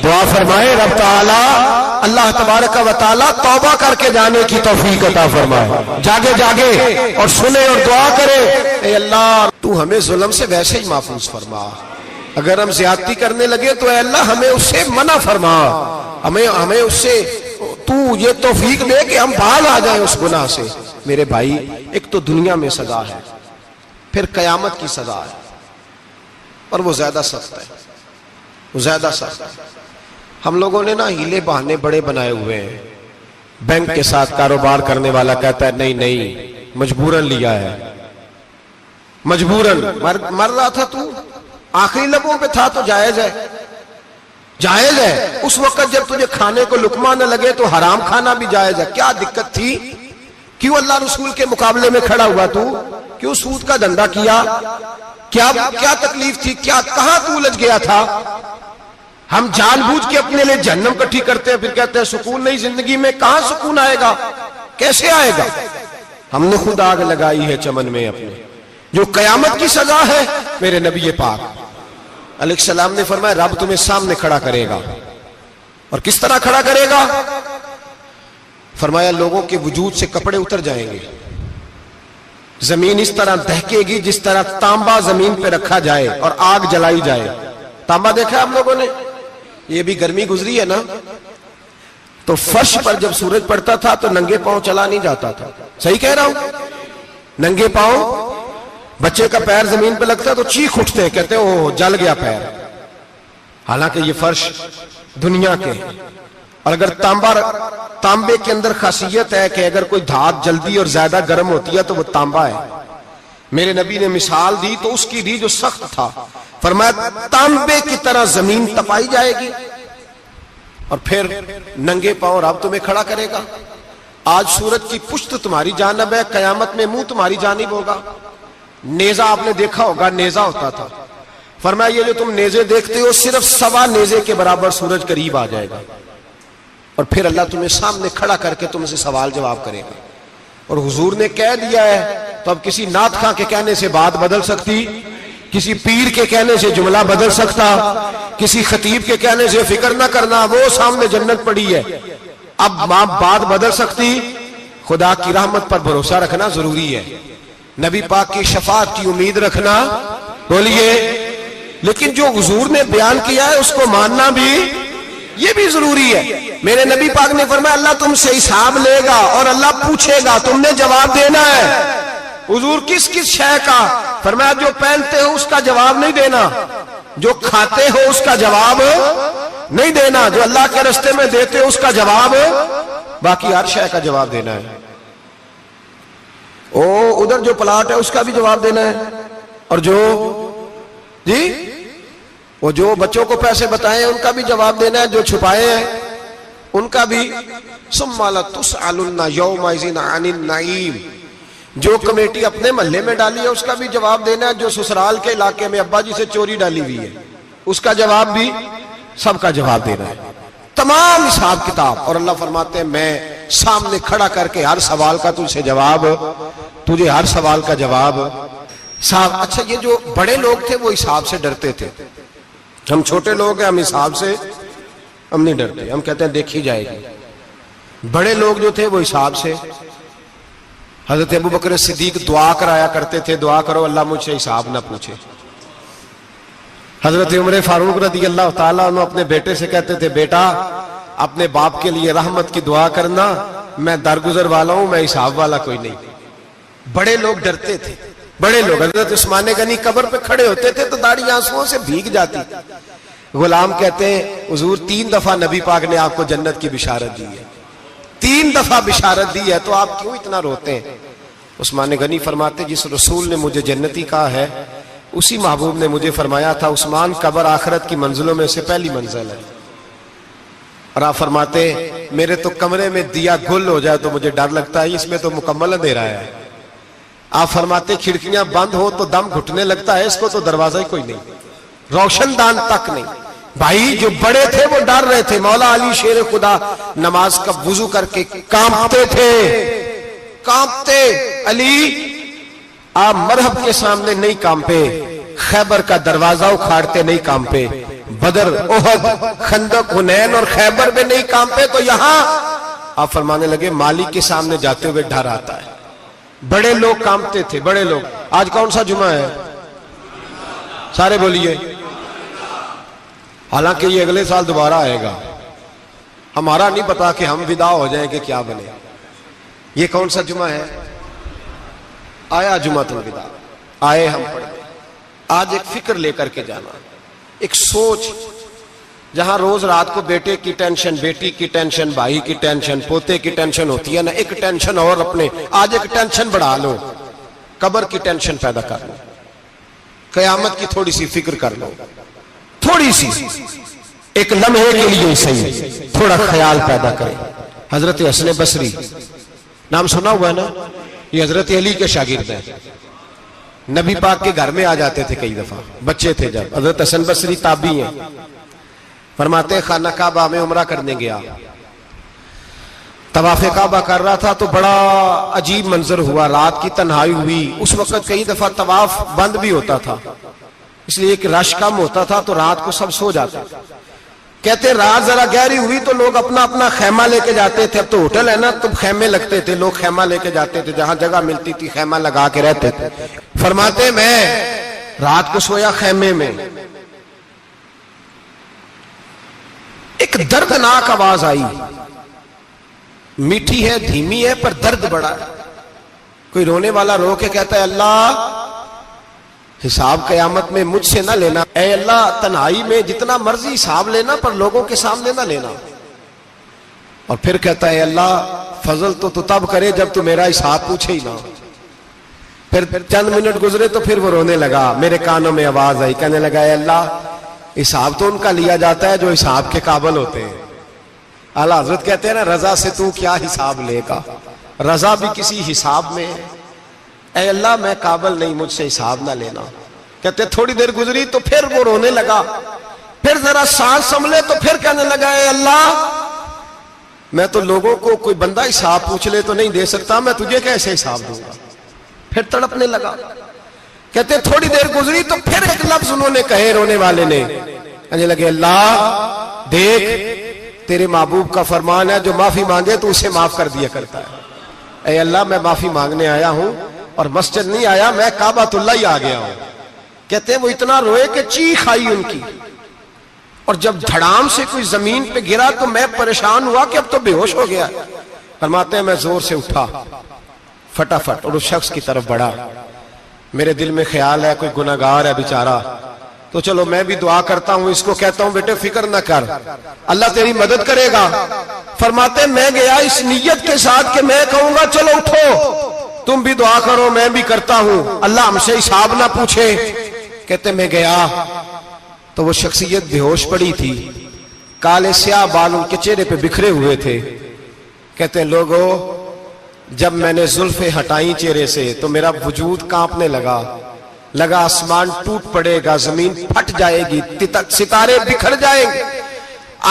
[SPEAKER 1] دعا فرمائے رب تعالیٰ اللہ تبارک و تعالیٰ توبہ کر کے جانے کی توفیق عطا فرمائے. جاگے جاگے اور سنے اور دعا کرے، اے اللہ تو ہمیں ظلم سے ویسے ہی محفوظ فرما. اگر ہم زیادتی کرنے لگے تو اے اللہ ہمیں اس سے منع فرما. ہمیں اس سے تو یہ توفیق دے کہ ہم باز آ جائیں اس گناہ سے. میرے بھائی، ایک تو دنیا میں سزا ہے، پھر قیامت کی سزا ہے، اور وہ زیادہ سخت ہے. وہ زیادہ سخت ہے. ہم لوگوں نے نا ہیلے بہانے بڑے بنائے ہوئے ہیں. بینک کے ساتھ کاروبار کرنے والا کہتا ہے نہیں مجبوراً لیا ہے، مجبوراً. مر رہا تھا تو، آخری لبوں پہ تھا تو جائز ہے. جائز ہے. اس وقت جب تجھے کھانے کو لقمہ نہ لگے تو حرام کھانا بھی جائز ہے. کیا دقت تھی؟ کیوں اللہ رسول کے مقابلے میں کھڑا ہوا تو؟ کیوں سود کا دھندا کیا؟ کیا تکلیف تھی؟ کہاں تو الجھ گیا تھا؟ ہم جان بوجھ کے اپنے لیے جہنم کٹھی کرتے ہیں، پھر کہتے ہیں سکون نہیں زندگی میں. کہاں سکون آئے گا؟ کیسے آئے گا؟ ہم نے خود آگ لگائی ہے چمن میں اپنے. جو قیامت کی سزا ہے، میرے نبی پاک علیہ السلام نے فرمایا رب تمہیں سامنے کھڑا کرے گا. اور کس طرح کھڑا کرے گا؟ فرمایا لوگوں کے وجود سے کپڑے اتر جائیں گے. زمین اس طرح دہکے گی جس طرح تانبا زمین پہ رکھا جائے اور آگ جلائی جائے. تانبا دیکھا ہے آپ لوگوں نے؟ یہ بھی گرمی گزری ہے نا، تو فرش پر جب سورج پڑتا تھا تو ننگے پاؤں چلا نہیں جاتا تھا. صحیح کہہ رہا ہوں؟ ننگے پاؤں، بچے کا پیر زمین پہ لگتا ہے تو چیخ اٹھتے ہیں، کہتے ہیں اوہ جل گیا پیر. حالانکہ یہ فرش دنیا کے. اور اگر تانبے کے اندر خاصیت ہے کہ اگر کوئی دھات جلدی اور زیادہ گرم ہوتی ہے تو وہ تانبا ہے. میرے نبی نے مثال دی تو اس کی دی جو سخت تھا. فرمایا تانبے کی طرح زمین تپائی جائے گی اور پھر ننگے پاؤں رب تمہیں کھڑا کرے گا. آج سورج کی پشت تمہاری جانب ہے، قیامت میں منہ تمہاری جانب ہوگا. نیزہ آپ نے دیکھا ہوگا، نیزہ ہوتا تھا. فرمایا یہ جو تم نیزے دیکھتے ہو صرف 1.25 نیزے کے برابر سورج قریب آ جائے گا اور پھر اللہ تمہیں سامنے کھڑا کر کے تم سے سوال جواب کرے گا. اور حضور نے کہہ دیا ہے تو اب کسی نعت خواں کے کہنے سے بات بدل سکتی، کسی پیر کے کہنے سے جملہ بدل سکتا، کسی خطیب کے کہنے سے فکر نہ کرنا وہ سامنے جنت پڑی ہے، اب بات بدل سکتی. خدا کی رحمت پر بھروسہ رکھنا ضروری ہے، نبی پاک کی شفاعت کی امید رکھنا. بولیے. لیکن جو حضور نے بیان کیا ہے اس کو ماننا بھی یہ بھی ضروری ہے. میرے نبی پاک نے فرمایا اللہ تم سے حساب لے گا اور اللہ پوچھے گا، تم نے جواب دینا ہے. حضور کس شے کا؟ فرمایا جو پہنتے ہو اس کا جواب نہیں دینا، جو کھاتے ہو اس کا جواب نہیں دینا، جو اللہ کے راستے میں دیتے ہو اس کا جواب، باقی ہر شے کا جواب دینا ہے. ادھر جو پلاٹ ہے اس کا بھی جواب دینا ہے، اور وہ جو بچوں کو پیسے بتائے ان کا بھی جواب دینا ہے، جو چھپائے ہیں ان کا بھی. ثم لتسألن یومئذ عن النعیم. جو کمیٹی اپنے محلے میں ڈالی ہے اس کا بھی جواب دینا ہے، جو سسرال کے علاقے میں ابا جی سے چوری ڈالی ہوئی ہے اس کا جواب بھی، سب کا جواب دینا ہے. تمام حساب کتاب. اور اللہ فرماتے ہیں میں سامنے کھڑا کر کے ہر سوال کا تجھے ہر سوال کا جواب. صاحب اچھا یہ جو بڑے لوگ تھے وہ حساب سے ڈرتے تھے، ہم چھوٹے لوگ ہیں ہم حساب سے ہم نہیں ڈرتے، ہم کہتے ہیں دیکھی جائے گی. بڑے لوگ جو تھے وہ حساب سے. حضرت ابو بکر صدیق دعا کرایا کرتے تھے، دعا کرو اللہ مجھ سے حساب نہ پوچھے. حضرت عمر فاروق رضی اللہ تعالیٰ عنہ اپنے بیٹے سے کہتے تھے بیٹا اپنے باپ کے لیے رحمت کی دعا کرنا، میں درگزر والا ہوں، میں حساب والا کوئی نہیں. بڑے لوگ ڈرتے تھے، بڑے لوگ. حضرت عثمان غنی قبر پہ کھڑے ہوتے تھے تو داڑھی آنسوؤں سے بھیگ جاتی. غلام کہتے ہیں حضور 3 دفعہ نبی پاک نے آپ کو جنت کی بشارت دی ہے، 3 دفعہ بشارت دی ہے، تو آپ کیوں اتنا روتے ہیں؟ عثمان غنی فرماتے جس رسول نے مجھے جنتی کہا ہے اسی محبوب نے مجھے فرمایا تھا عثمان قبر آخرت کی منزلوں میں سے پہلی منزل ہے. اور آپ فرماتے میرے تو کمرے میں دیا گل ہو جائے تو مجھے ڈر لگتا ہے، اس میں تو مکمل اندھیرا ہے. آپ فرماتے کھڑکیاں بند ہو تو دم گھٹنے لگتا ہے، اس کو تو دروازہ ہی کوئی نہیں، روشن دان تک نہیں. بھائی جو بڑے تھے وہ ڈر رہے تھے. مولا علی شیر خدا نماز کا وضو کر کے کانپتے تھے، کانپتے. علی آپ مرحب کے سامنے نہیں کانپے، خیبر کا دروازہ اکھاڑتے نہیں کانپے، بدر احد خندق حنین اور خیبر میں نہیں کانپے، تو یہاں آپ فرمانے لگے مالک کے سامنے جاتے ہوئے ڈر آتا ہے. بڑے لوگ کانپتے تھے، بڑے لوگ. آج کون سا جمعہ ہے؟ سارے بولیے. حالانکہ یہ اگلے سال دوبارہ آئے گا، ہمارا نہیں پتا کہ ہم ودا ہو جائیں کہ کیا بنے. یہ کون سا جمعہ ہے؟ آیا جمعۃ الوداع، آئے ہم پڑھیں. آج ایک فکر لے کر کے جانا، ایک سوچ. جہاں روز رات کو بیٹے کی ٹینشن، بیٹی کی ٹینشن، بھائی کی ٹینشن، پوتے کی ٹینشن ہوتی ہے نا، ایک ٹینشن اور اپنے آج ایک ٹینشن بڑھا لو، قبر کی ٹینشن پیدا کر لو، قیامت کی تھوڑی سی فکر کر لو، تھوڑی سی ایک لمحے کے لیے صحیح تھوڑا خیال پیدا کرے. حضرت حسن بصری نام سنا ہوا ہے نا، یہ حضرت علی کے شاگرد ہیں. نبی پاک کے گھر میں آ جاتے تھے کئی دفعہ، بچے تھے جب. حضرت حسن بصری تابعی ہیں. فرماتے خانہ کعبہ میں عمرہ کرنے گیا، طواف کعبہ کر رہا تھا تو بڑا عجیب منظر ہوا. رات کی تنہائی ہوئی. اس وقت کئی دفعہ طواف بند بھی ہوتا تھا، اس لیے کہ رش کم ہوتا تھا تو رات کو سب سو جاتے. کہتے رات ذرا گہری ہوئی تو لوگ اپنا اپنا خیمہ لے کے جاتے تھے. اب تو ہوٹل ہے نا تو خیمے لگتے تھے، لوگ خیمہ لے کے جاتے تھے، جہاں جگہ ملتی تھی خیمہ لگا کے رہتے تھے. فرماتے میں رات کو سویا خیمے میں، ایک دردناک آواز آئی. میٹھی ہے، دھیمی ہے، پر درد بڑا ہے. کوئی رونے والا رو کے کہتا ہے اللہ حساب قیامت میں مجھ سے نہ لینا، اے اللہ تنہائی میں جتنا مرضی حساب لینا پر لوگوں کے سامنے نہ لینا. اور پھر کہتا ہے اللہ فضل تو تب کرے جب تو میرا حساب پوچھے ہی نہ. پھر چند منٹ گزرے تو پھر وہ رونے لگا. میرے کانوں میں آواز آئی، کہنے لگا اے اللہ حساب تو ان کا لیا جاتا ہے جو حساب کے قابل ہوتے ہیں. اعلیٰ حضرت کہتے ہیں نا رضا سے تو کیا حساب لے گا، رضا بھی کسی حساب میں ہے. اے اللہ میں قابل نہیں، مجھ سے حساب نہ لینا. کہتے تھوڑی دیر گزری تو پھر وہ رونے لگا. پھر ذرا سانس سنبھلے تو پھر کہنے لگا اے اللہ میں تو لوگوں کو کوئی بندہ حساب پوچھ لے تو نہیں دے سکتا، میں تجھے کیسے حساب دوں گا. پھر تڑپنے لگا. کہتے تھوڑی دیر گزری تو پھر ایک لفظ انہوں نے کہے رونے والے نے، کہنے لگے اللہ دیکھ تیرے محبوب کا فرمان ہے جو معافی مانگے تو اسے معاف کر دیا کرتا ہے. اے اللہ میں معافی مانگنے آیا ہوں اور مسجد نہیں آیا، میں کعبۃ اللہ ہی آ گیا ہوں. کہتے ہیں وہ اتنا روئے کہ چیخ آئی ان کی، اور جب دھڑام سے کوئی زمین پہ گرا تو میں پریشان ہوا کہ اب تو بے ہوش ہو گیا. فرماتے ہیں میں زور سے اٹھا فٹافٹ اور اس شخص کی طرف بڑھا. میرے دل میں خیال ہے کوئی گناہگار ہے بیچارہ، تو چلو میں بھی دعا کرتا ہوں، اس کو کہتا ہوں بیٹے فکر نہ کر، اللہ تیری مدد کرے گا. فرماتے میں گیا اس نیت کے ساتھ کہ میں کہوں گا چلو اٹھو تم بھی دعا کرو، میں بھی کرتا ہوں، اللہ ہم سے حساب نہ پوچھے. کہتے میں گیا تو وہ شخصیت بے ہوش پڑی تھی، کالے سیاہ بال ان کے چہرے پہ بکھرے ہوئے تھے. کہتے لوگوں جب میں نے زلفیں ہٹائیں چہرے سے تو میرا وجود کانپنے لگا آسمان ٹوٹ پڑے گا، زمین پھٹ جائے گی، ستارے بکھر جائیں گے،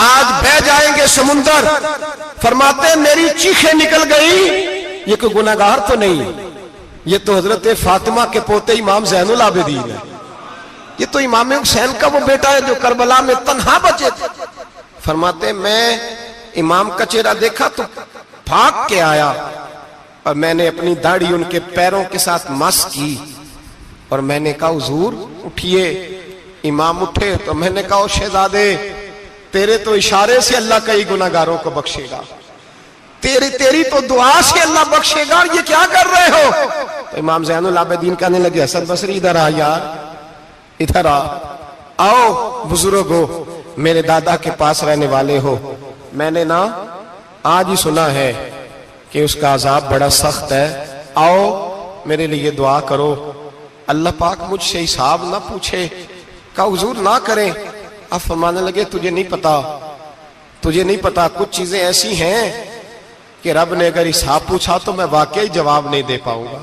[SPEAKER 1] آج بہ جائیں گے سمندر. فرماتے میری چیخیں نکل گئی. یہ کوئی گناہگار تو نہیں، یہ تو حضرت فاطمہ کے پوتے امام زین العابدین ہے، یہ تو امام حسین کا وہ بیٹا ہے جو کربلا میں تنہا بچے تھے. فرماتے میں امام کا چہرہ دیکھا تو بھاگ کے آیا اور میں نے اپنی داڑھی ان کے پیروں کے ساتھ مس کی اور میں نے کہا حضور اٹھئے. امام اٹھے تو میں نے کہا شہزادے تیرے تو اشارے سے اللہ کئی گناہگاروں کو بخشے گا، تیری تو دعا سے اللہ بخشے گا، یہ کیا کر رہے ہو؟ تو امام زین العابدین کہنے لگے حسن بصری ادھر آ یار، ادھر آؤ بزرگو، میرے دادا کے پاس رہنے والے ہو، میں نے آج ہی سنا ہے کہ اس کا عذاب بڑا سخت ہے، آؤ میرے لیے دعا کرو, اللہ پاک مجھ سے حساب نہ پوچھے. کہا حضور نہ کریں. اب فرمانے لگے تجھے نہیں پتا کچھ چیزیں ایسی ہیں کہ رب نے اگر حساب پوچھا تو میں واقعی جواب نہیں دے پاؤں گا,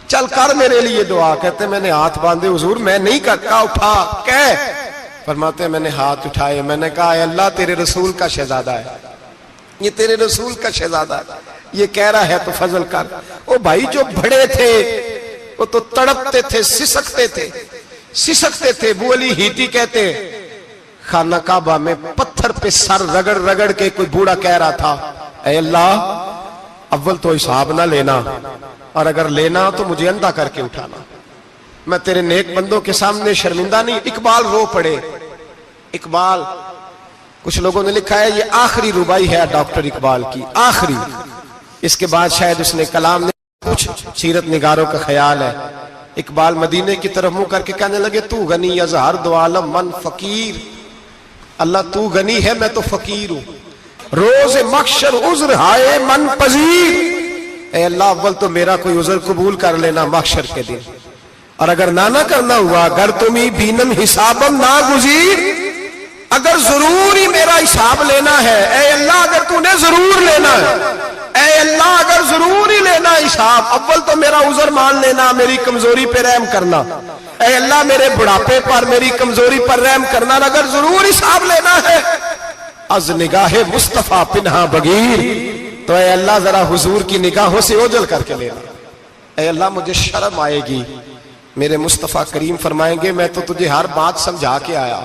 [SPEAKER 1] چل کر میرے لیے دعا. کہتے میں نے ہاتھ باندھے, حضور میں نہیں کرتا, اٹھا کہہ. فرماتے میں نے ہاتھ اٹھائے, میں نے کہا اے اللہ تیرے رسول کا شہزادہ ہے, یہ تیرے رسول کا شہزادہ ہے, یہ کہہ رہا ہے تو فضل کر. وہ بھائی جو بڑے تھے وہ تو تڑپتے تھے, سسکتے تھے. ابو علی ہیتی کہتے خانہ کعبہ میں پتھر پہ سر رگڑ رگڑ کے کوئی بوڑھا کہہ رہا تھا اے اللہ اول تو حساب نہ لینا, اور اگر لینا تو مجھے اندھا کر کے اٹھانا, میں تیرے نیک بندوں کے سامنے شرمندہ نہیں. اقبال رو پڑے. اقبال کچھ لوگوں نے لکھا ہے یہ آخری ربائی ہے ڈاکٹر اقبال کی, آخری. اس کے بعد شاید اس نے کلام نے, کچھ سیرت نگاروں کا خیال ہے. اقبال مدینے کی طرف منہ کر کے کہنے لگے تو غنی از ہر دو عالم من فقیر, اللہ تو غنی ہے میں تو فقیر ہوں. روز محشر عذر ہائے من پذیر, اے اللہ اول تو میرا کوئی عذر قبول کر لینا محشر کے دن, اور اگر نہ کرنا ہوا اگر تمہیں بینم حسابم نہ گزیر, اگر ضرور ہی میرا حساب لینا ہے, اے اللہ اگر تو نے ضرور لینا ہے, اے اللہ اگر ضرور ہی لینا حساب, اول تو میرا عذر مان لینا, میری کمزوری پہ رحم کرنا, اے اللہ میرے بڑھاپے پر میری کمزوری پر رحم کرنا, اگر ضرور حساب لینا ہے از نگاہ مصطفیٰ پنہا بغیر, تو اے اللہ ذرا حضور کی نگاہوں سے اوجھل کر کے لینا. اے اللہ مجھے شرم آئے گی. میرے مصطفیٰ کریم فرمائیں گے میں تو تجھے ہر بات سمجھا کے آیا,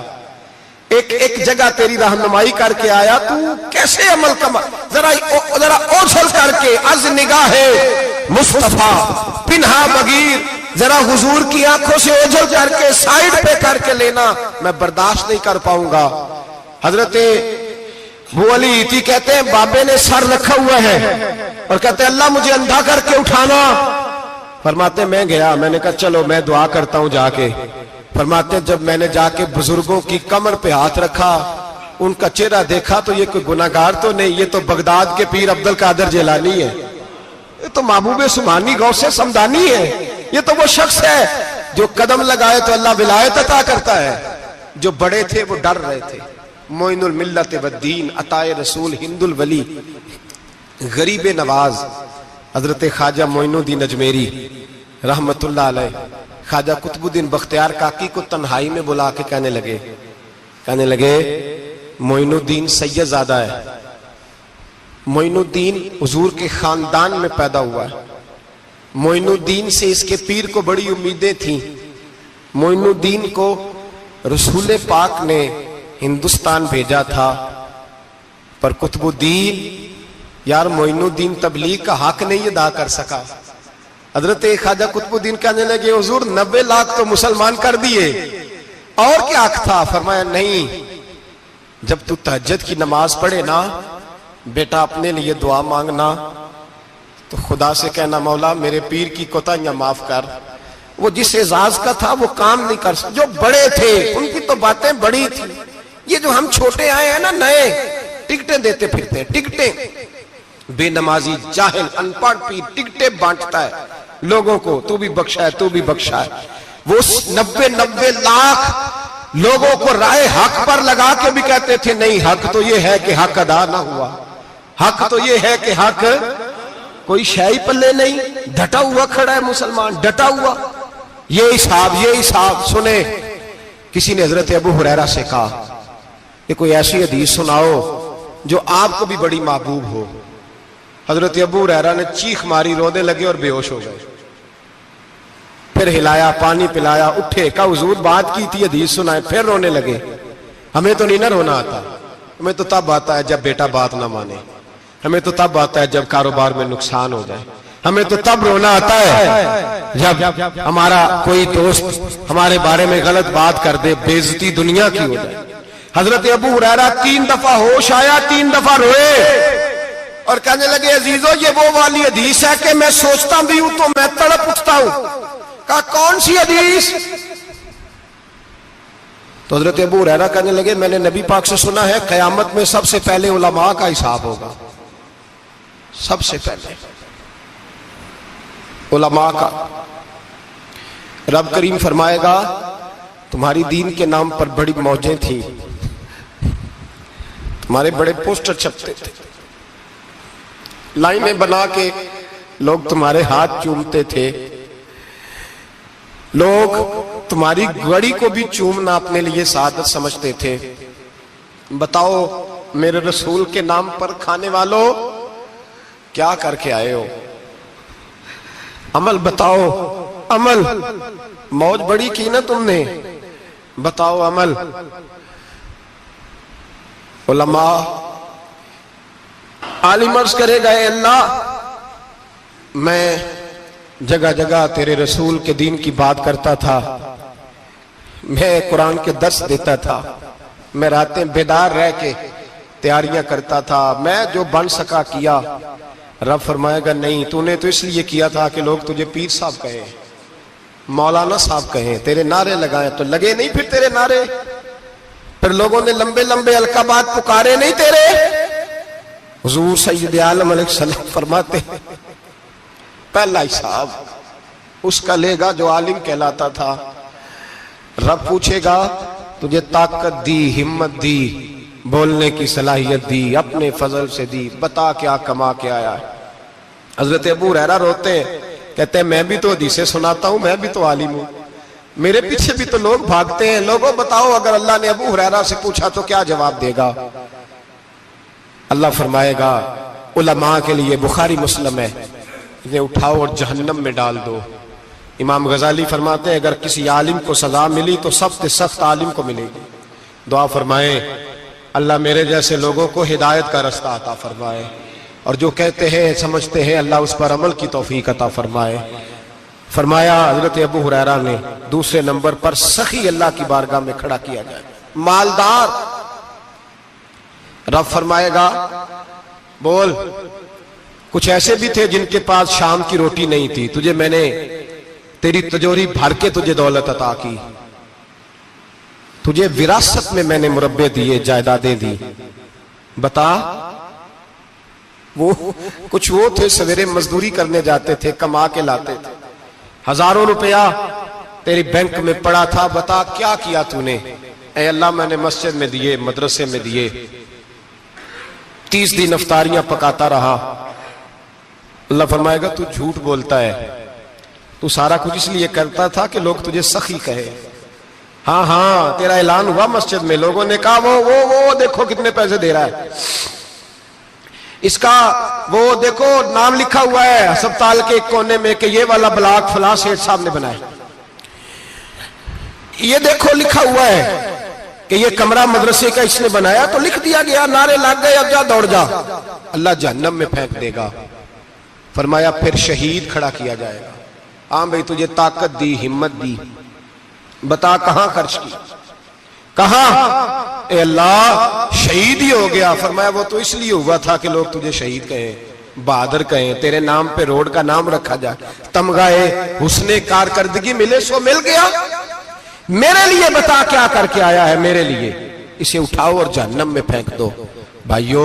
[SPEAKER 1] ایک جگہ تیری رہنمائی کر کے آیا, تو کیسے عمل کما, ذرا اوجھل کر کے از نگاہ مصطفیٰ پنہا بغیر, ذرا حضور کی آنکھوں سے اوجھل کر کے سائیڈ پہ کر کے لینا, میں برداشت نہیں کر پاؤں گا. حضرت ابو علی ہیتی کہتے ہیں بابے نے سر رکھا ہوا ہے اور کہتے ہیں اللہ مجھے اندھا کر کے اٹھانا. فرماتے میں گیا, میں نے کہا چلو میں دعا کرتا ہوں جا کے. فرماتے جب میں نے جا کے بزرگوں کی کمر پہ ہاتھ رکھا, ان کا چہرہ دیکھا تو یہ کوئی گناہگار تو نہیں, یہ تو بغداد کے پیر عبد القادر جیلانی ہے, یہ تو محبوب سبحانی غوث سمدانی ہے, یہ تو وہ شخص ہے جو قدم لگائے تو اللہ ولایت عطا کرتا ہے. جو بڑے تھے وہ ڈر رہے تھے. معین الملت والدین عطائے رسول ہند الولی غریب نواز حضرت خواجہ معین الدین اجمیری رحمت اللہ علیہ, خواجہ قطب الدین بختیار کاکی کو تنہائی میں بلا کے کہنے لگے معین الدین سید زادہ ہے, معین الدین حضور کے خاندان میں پیدا ہوا ہے, معین الدین سے اس کے پیر کو بڑی امیدیں تھیں. معین الدین کو رسول پاک نے ہندوستان بھیجا تھا, پر قطب الدین یار معین الدین تبلیغ کا حق نہیں ادا کر سکا. حضرت خواجہ قطب الدین کہنے لگے حضور 90 لاکھ تو مسلمان کر دیے, اور کیا حق تھا؟ فرمایا نہیں, جب تو تہجد کی نماز پڑھے نا بیٹا اپنے لیے دعا مانگنا تو خدا سے کہنا مولا میرے پیر کی کوتاہیاں معاف کر. وہ جس اعزاز کا تھا وہ کام نہیں کر سکتا, جو بڑے تھے ان کی تو باتیں بڑی تھی. یہ جو ہم چھوٹے آئے ہیں نا نئے, ٹکٹیں دیتے پھرتے ہیں, ٹکٹیں, بے نمازی جاہل ان پڑھ پیر ٹکٹیں بانٹتا ہے لوگوں کو, تو بھی بخشا ہے تو بھی بخشا ہے. وہ 90 لاکھ لوگوں کو رائے حق پر لگا کے بھی کہتے تھے نہیں حق تو یہ ہے کہ حق ادا نہ ہوا, حق تو یہ ہے کہ حق, کوئی شاہی پلے نہیں, ڈٹا ہوا کھڑا ہے مسلمان, ڈٹا ہوا. یہ حساب سنے. کسی نے حضرت ابو ہریرہ سے کہا کہ کوئی ایسی حدیث سناؤ جو آپ کو بھی بڑی محبوب ہو. حضرت ابو ہریرہ نے چیخ ماری, رونے لگے اور بے ہوش ہو گئے. پھر ہلایا, پانی پلایا, اٹھے, کہا حضور بات کی تھی حدیث سنائے, پھر رونے لگے. ہمیں تو نہیں نہ رونا آتا, ہمیں تو تب آتا ہے جب بیٹا بات نہ مانے, ہمیں تو تب آتا ہے جب کاروبار میں نقصان ہو جائے, ہمیں تو تب رونا آتا ہے جب ہمارا کوئی دوست ہمارے بارے میں غلط بات کر دے, بے عزتی دنیا کی ہو جائے. حضرت ابو ہریرہ 3 دفعہ ہوش آیا, 3 دفعہ روئے اور کہنے لگے عزیزو یہ وہ والی حدیث ہے کہ میں سوچتا بھی ہوں تو میں تڑپ اٹھتا ہوں. کہا کون سی حدیث؟ تو حضرت ابو ہریرہ کہنے لگے میں نے نبی پاک سے سنا ہے قیامت میں سب سے پہلے علماء کا حساب ہوگا, سب سے پہلے. علماء کا۔ رب کریم فرمائے گا تمہاری دین کے نام پر بڑی موجیں تھیں، تمہارے بڑے پوسٹر چھپتے تھے، لائنیں بنا کے لوگ تمہارے ہاتھ چومتے تھے، لوگ تمہاری گڑی کو بھی چومنا اپنے لیے سعادت سمجھتے تھے۔ بتاؤ میرے رسول کے نام پر کھانے والوں کیا کر کے آئے ہو؟ عمل بتاؤ، عمل۔ موج بڑی کی نا تم نے، بتاؤ عمل۔ علماء عالم عرض کرے گا اے اللہ میں جگہ جگہ تیرے رسول کے دین کی بات کرتا تھا، میں قرآن کے درس دیتا تھا، میں راتیں بیدار رہ کے تیاریاں کرتا تھا، میں جو بن سکا کیا۔ رب فرمائے گا نہیں، تو نے تو اس لیے کیا تھا کہ لوگ تجھے پیر صاحب کہیں، مولانا صاحب کہیں، تیرے نعرے لگائیں، تو لگے نہیں پھر تیرے نعرے؟ پھر لوگوں نے لمبے لمبے القابات پکارے نہیں تیرے؟ حضور سید عالم علیہ السلام فرماتے ہیں پہلا حساب اس کا لے گا جو عالم کہلاتا تھا۔ رب پوچھے گا تجھے طاقت دی، ہمت دی، بولنے کی صلاحیت دی، اپنے فضل سے دی، بتا کیا کما کے آیا ہے۔ حضرت ابو ہریرہ روتے ہیں، کہتے ہیں میں بھی تو حدیثیں سناتا ہوں، میں بھی تو عالم ہوں، میرے پیچھے بھی تو لوگ بھاگتے ہیں۔ لوگوں بتاؤ اگر اللہ نے ابو ہریرہ سے پوچھا تو کیا جواب دے گا؟ اللہ فرمائے گا علماء کے لیے بخاری مسلم ہے، انہیں اٹھاؤ اور جہنم میں ڈال دو۔ امام غزالی فرماتے ہیں اگر کسی عالم کو سزا ملی تو سب سے سخت عالم کو ملے گی۔ دعا فرمائیں اللہ میرے جیسے لوگوں کو ہدایت کا رستہ عطا فرمائے، اور جو کہتے ہیں سمجھتے ہیں اللہ اس پر عمل کی توفیق عطا فرمائے۔ فرمایا حضرت ابو ہریرہ نے دوسرے نمبر پر سخی اللہ کی بارگاہ میں کھڑا کیا جائے، مالدار۔ رب فرمائے گا بول، کچھ ایسے بھی تھے جن کے پاس شام کی روٹی نہیں تھی، تجھے میں نے تیری تجوری بھر کے تجھے دولت عطا کی، تجھے وراثت میں میں نے مربے دیے، جائیدادیں دی، بتا۔ وہ کچھ وہ تھے سویرے مزدوری کرنے جاتے تھے، کما کے لاتے تھے، ہزاروں روپیہ تیری بینک میں پڑا تھا، بتا کیا کیا تو نے؟ اے اللہ میں نے مسجد میں دیے، مدرسے میں دیے، 30 دن افطاریاں پکاتا رہا۔ اللہ فرمائے گا تو جھوٹ بولتا ہے، تو سارا کچھ اس لیے کرتا تھا کہ لوگ تجھے سخی کہے۔ ہاں ہاں تیرا اعلان ہوا مسجد میں، لوگوں نے کہا وہ دیکھو کتنے پیسے دے رہا ہے، اس کا وہ دیکھو نام لکھا ہوا ہے ہسپتال کے ایک کونے میں کہ یہ والا بلاک فلاں سیٹھ صاحب نے بنایا، یہ دیکھو لکھا ہوا ہے کہ یہ کمرہ مدرسے کا اس نے بنایا، تو لکھ دیا گیا، نعرے لگ گئے، اب جا دوڑ جا۔ اللہ جہنم میں پھینک دے گا۔ فرمایا پھر شہید کھڑا کیا جائے گا۔ ہاں بھئی تجھے طاقت دی، ہمت دی، بتا کہاں خرچ کی، کہاں؟ اے اللہ شہید ہی ہو گیا۔ فرمایا وہ تو اس لیے ہوا تھا کہ لوگ تجھے شہید کہیں، بہادر کہیں، تیرے نام پہ روڈ کا نام رکھا جائے، تمغہ حسن کارکردگی ملے سو مل گیا۔ میرے لیے بتا کیا کر کے آیا ہے میرے لیے؟ اسے اٹھاؤ اور جہنم میں پھینک دو۔ بھائیو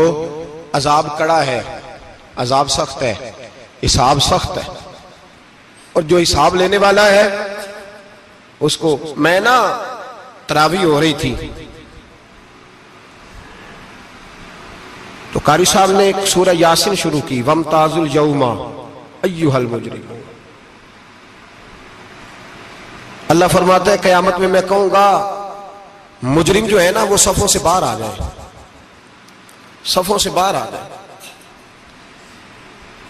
[SPEAKER 1] عذاب کڑا ہے، عذاب سخت ہے، حساب سخت ہے، اور جو حساب لینے والا ہے اس کو میں نا تراویح ہو رہی تھی تو قاری صاحب نے ایک سورہ یاسین شروع کی، وَامْتَازُوا الْيَوْمَ أَيُّهَا الْمُجْرِمُونَ۔ اللہ فرماتا ہے قیامت میں کہوں گا مجرم جو ہے نا وہ صفوں سے باہر آ جائے، صفوں سے باہر آ جائے۔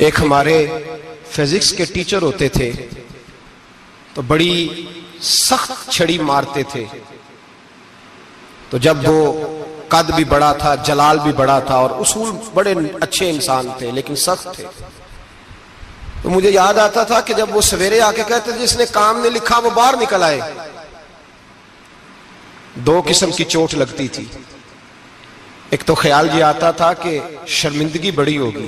[SPEAKER 1] ایک ہمارے فزکس کے ٹیچر ہوتے تھے تو بڑی سخت چھڑی مارتے تھے، تو جب وہ قد بھی بڑا تھا، جلال بھی بڑا تھا، اور اصول بڑے اچھے انسان تھے لیکن سخت تھے، تو مجھے یاد آتا تھا کہ جب وہ سویرے آ کے کہتے جس نے کام نے لکھا وہ باہر نکل آئے، دو قسم کی چوٹ لگتی تھی۔ ایک تو خیال یہ آتا تھا کہ شرمندگی بڑی ہوگی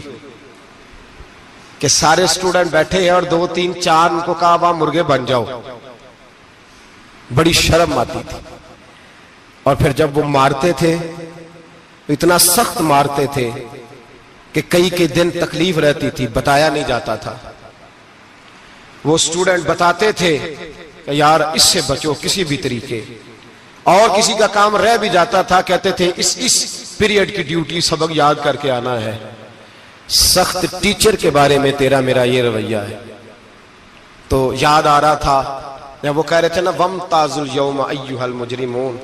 [SPEAKER 1] کہ سارے اسٹوڈنٹ بیٹھے ہیں اور 2 3 4 ان کو کہا وہاں مرغے بن جاؤ، بڑی شرم آتی تھی۔ اور پھر جب وہ مارتے تھے اتنا سخت مارتے تھے کہ کئی دن تکلیف رہتی تھی، بتایا نہیں جاتا تھا۔ وہ اسٹوڈنٹ بتاتے تھے کہ یار اس سے بچو کسی بھی طریقے، اور کسی کا کام رہ بھی جاتا تھا کہتے تھے اس پیریڈ کی ڈیوٹی سبق یاد کر کے آنا ہے۔ سخت ٹیچر کے بارے میں تیرا میرا یہ رویہ ہے۔ تو یاد آ رہا تھا جب وہ کہہ رہے تھے نا وَامْتَازُوا الْيَوْمَ أَيُّهَا الْمُجْرِمُونَ،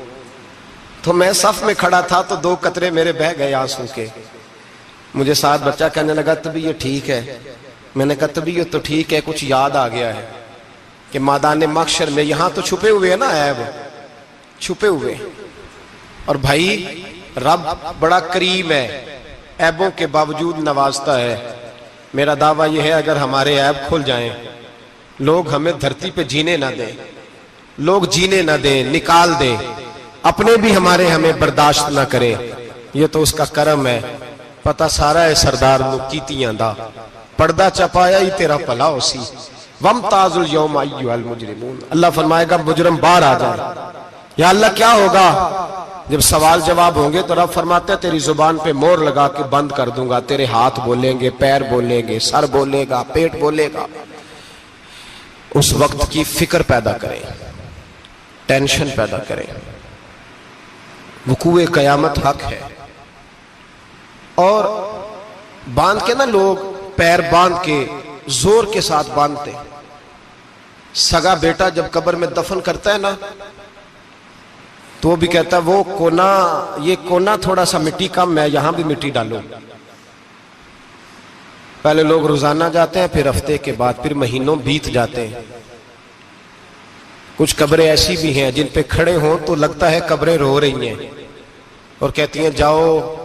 [SPEAKER 1] تو میں صف میں کھڑا تھا تو 2 قطرے میرے بہہ گئے آنسو کے۔ مجھے ساتھ بچہ کہنے لگا طبیعت ٹھیک ہے، میں نے کہا طبیعت تو ٹھیک ہے، کچھ یاد آ گیا ہے کہ میدان محشر میں یہاں تو چھپے ہوئے ہیں نا عیب، چھپے ہوئے، اور بھائی رب بڑا کریم ہے، عیبوں کے باوجود نوازتا ہے۔ میرا دعویٰ یہ ہے اگر ہمارے عیب کھل جائیں، لوگ ہمیں دھرتی پہ جینے نہ دیں، لوگ جینے نہ دیں، نکال دیں، اپنے بھی ہمیں برداشت نہ کریں، یہ تو اس کا کرم ہے۔ پتہ سارا ہے سردار نو کیتیاں دا، پردہ چپایا ہی تیرا پلا ہو سی۔ وَامْتَازُوا الْيَوْمَ أَيُّهَا الْمُجْرِمُونَ، اللہ فرمائے گا مجرم باہر آ جائے۔ یا اللہ کیا ہوگا؟ جب سوال جواب ہوں گے تو رب فرماتے ہیں تیری زبان پہ مور لگا کے بند کر دوں گا، تیرے ہاتھ بولیں گے، پیر بولیں گے، سر بولے گا، پیٹ بولے گا۔ اس وقت کی فکر پیدا کریں، ٹینشن پیدا کریں۔ وقوع قیامت حق ہے، اور باندھ کے نا لوگ پیر باندھ کے زور کے ساتھ باندھتے۔ سگا بیٹا جب قبر میں دفن کرتا ہے نا تو وہ بھی کہتا ہے وہ کونا، یہ کونا تھوڑا سا مٹی کم ہے، یہاں بھی مٹی ڈالو۔ پہلے لوگ روزانہ جاتے ہیں، پھر ہفتے کے بعد، پھر مہینوں بیت جاتے ہیں۔ کچھ قبریں ایسی بھی ہیں جن پہ کھڑے ہوں تو لگتا ہے قبریں رو رہی ہیں اور کہتی ہیں جاؤ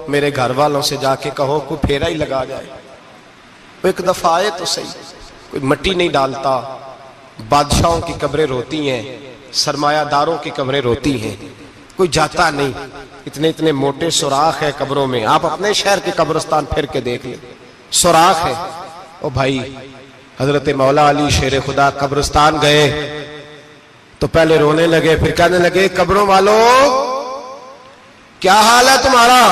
[SPEAKER 1] میرے گھر والوں سے جا کے کہو کوئی پھیرا ہی لگا جائے۔ وہ ایک دفعہ آئے تو صحیح، کوئی مٹی نہیں ڈالتا۔ بادشاہوں کی قبریں روتی ہیں، سرمایہ داروں کی قبریں روتی ہیں، کوئی جاتا نہیں۔ اتنے موٹے سوراخ ہے قبروں میں، آپ اپنے شہر کے قبرستان پھر کے دیکھ لیں، سوراخ ہے۔ او بھائی حضرت مولا علی شیر خدا قبرستان گئے تو پہلے رونے لگے، پھر کہنے لگے قبروں والوں کیا حال ہے تمہارا؟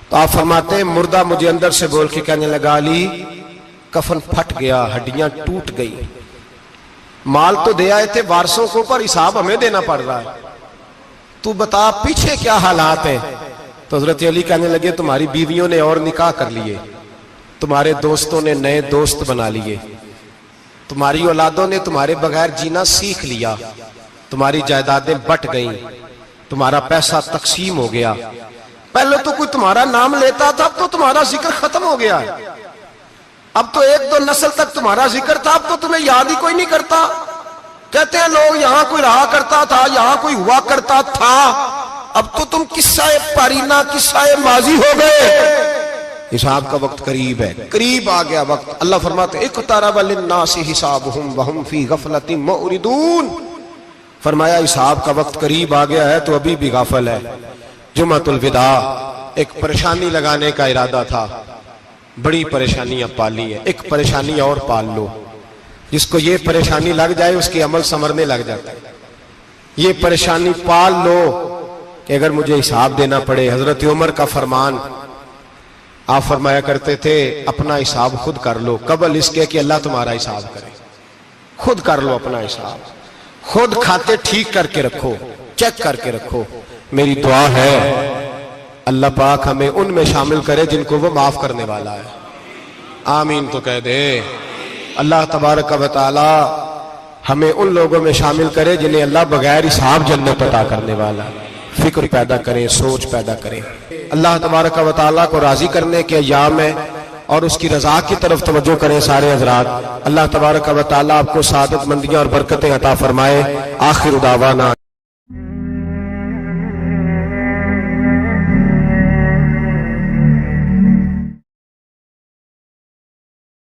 [SPEAKER 1] تو آپ فرماتے ہیں مردہ مجھے اندر سے بول کے کہنے لگا علی کفن پھٹ گیا، ہڈیاں ٹوٹ گئی، مال تو دے آئے تھے وارثوں کو پر حساب ہمیں دینا پڑ رہا ہے، تو بتا پیچھے کیا حالات ہیں؟ تو حضرت علی کہنے لگے تمہاری بیویوں نے اور نکاح کر لیے، تمہارے دوستوں نے نئے دوست بنا لیے، تمہاری اولادوں نے تمہارے بغیر جینا سیکھ لیا، تمہاری جائیدادیں بٹ گئیں، تمہارا پیسہ تقسیم ہو گیا۔ پہلے تو کوئی تمہارا نام لیتا تھا، اب تو تمہارا ذکر ختم ہو گیا ہے، اب تو 1-2 نسل تک تمہارا ذکر تھا، اب تو تمہیں یاد ہی کوئی نہیں کرتا۔ کہتے ہیں لوگ یہاں کوئی رہا کرتا تھا، یہاں کوئی ہوا کرتا تھا، اب تو تم قصہ پارینہ، قصہ ماضی ہو گئے۔ حساب کا وقت قریب ہے، قریب آ گیا وقت۔ اللہ فرماتے ہیں اقترب للناس حسابهم وهم فی غفلۃ معرضون، فرمایا حساب کا وقت قریب آ گیا ہے تو ابھی بھی غافل ہے۔ جمعۃ الوداع ایک پریشانی لگانے کا ارادہ تھا، بڑی پریشانیاں پالی ہیں، ایک پریشانی اور پال لو، جس کو یہ پریشانی لگ جائے اس کے عمل سنورنے لگ جاتا ہے۔ یہ پریشانی پال لو کہ اگر مجھے حساب دینا پڑے۔ حضرت عمر کا فرمان، آپ فرمایا کرتے تھے اپنا حساب خود کر لو قبل اس کے کہ اللہ تمہارا حساب کرے۔ خود کر لو اپنا حساب، خود کھاتے ٹھیک کر کے رکھو، چیک کر کے رکھو۔ میری دعا ہے اللہ پاک ہمیں ان میں شامل کرے جن کو وہ معاف کرنے والا ہے۔ آمین تو کہہ دے۔ اللہ تبارک و تعالی ہمیں ان لوگوں میں شامل کرے جنہیں اللہ بغیر حساب جنت عطا کرنے والا ہے۔ فکر پیدا کریں، سوچ پیدا کریں۔ اللہ تبارک و تعالیٰ کو راضی کرنے کے ایام ہے اور اس کی رضا کی طرف توجہ کریں سارے حضرات۔ اللہ تبارک و تعالیٰ آپ کو سعادت مندیاں اور برکتیں عطا فرمائے۔ آخر دعوانا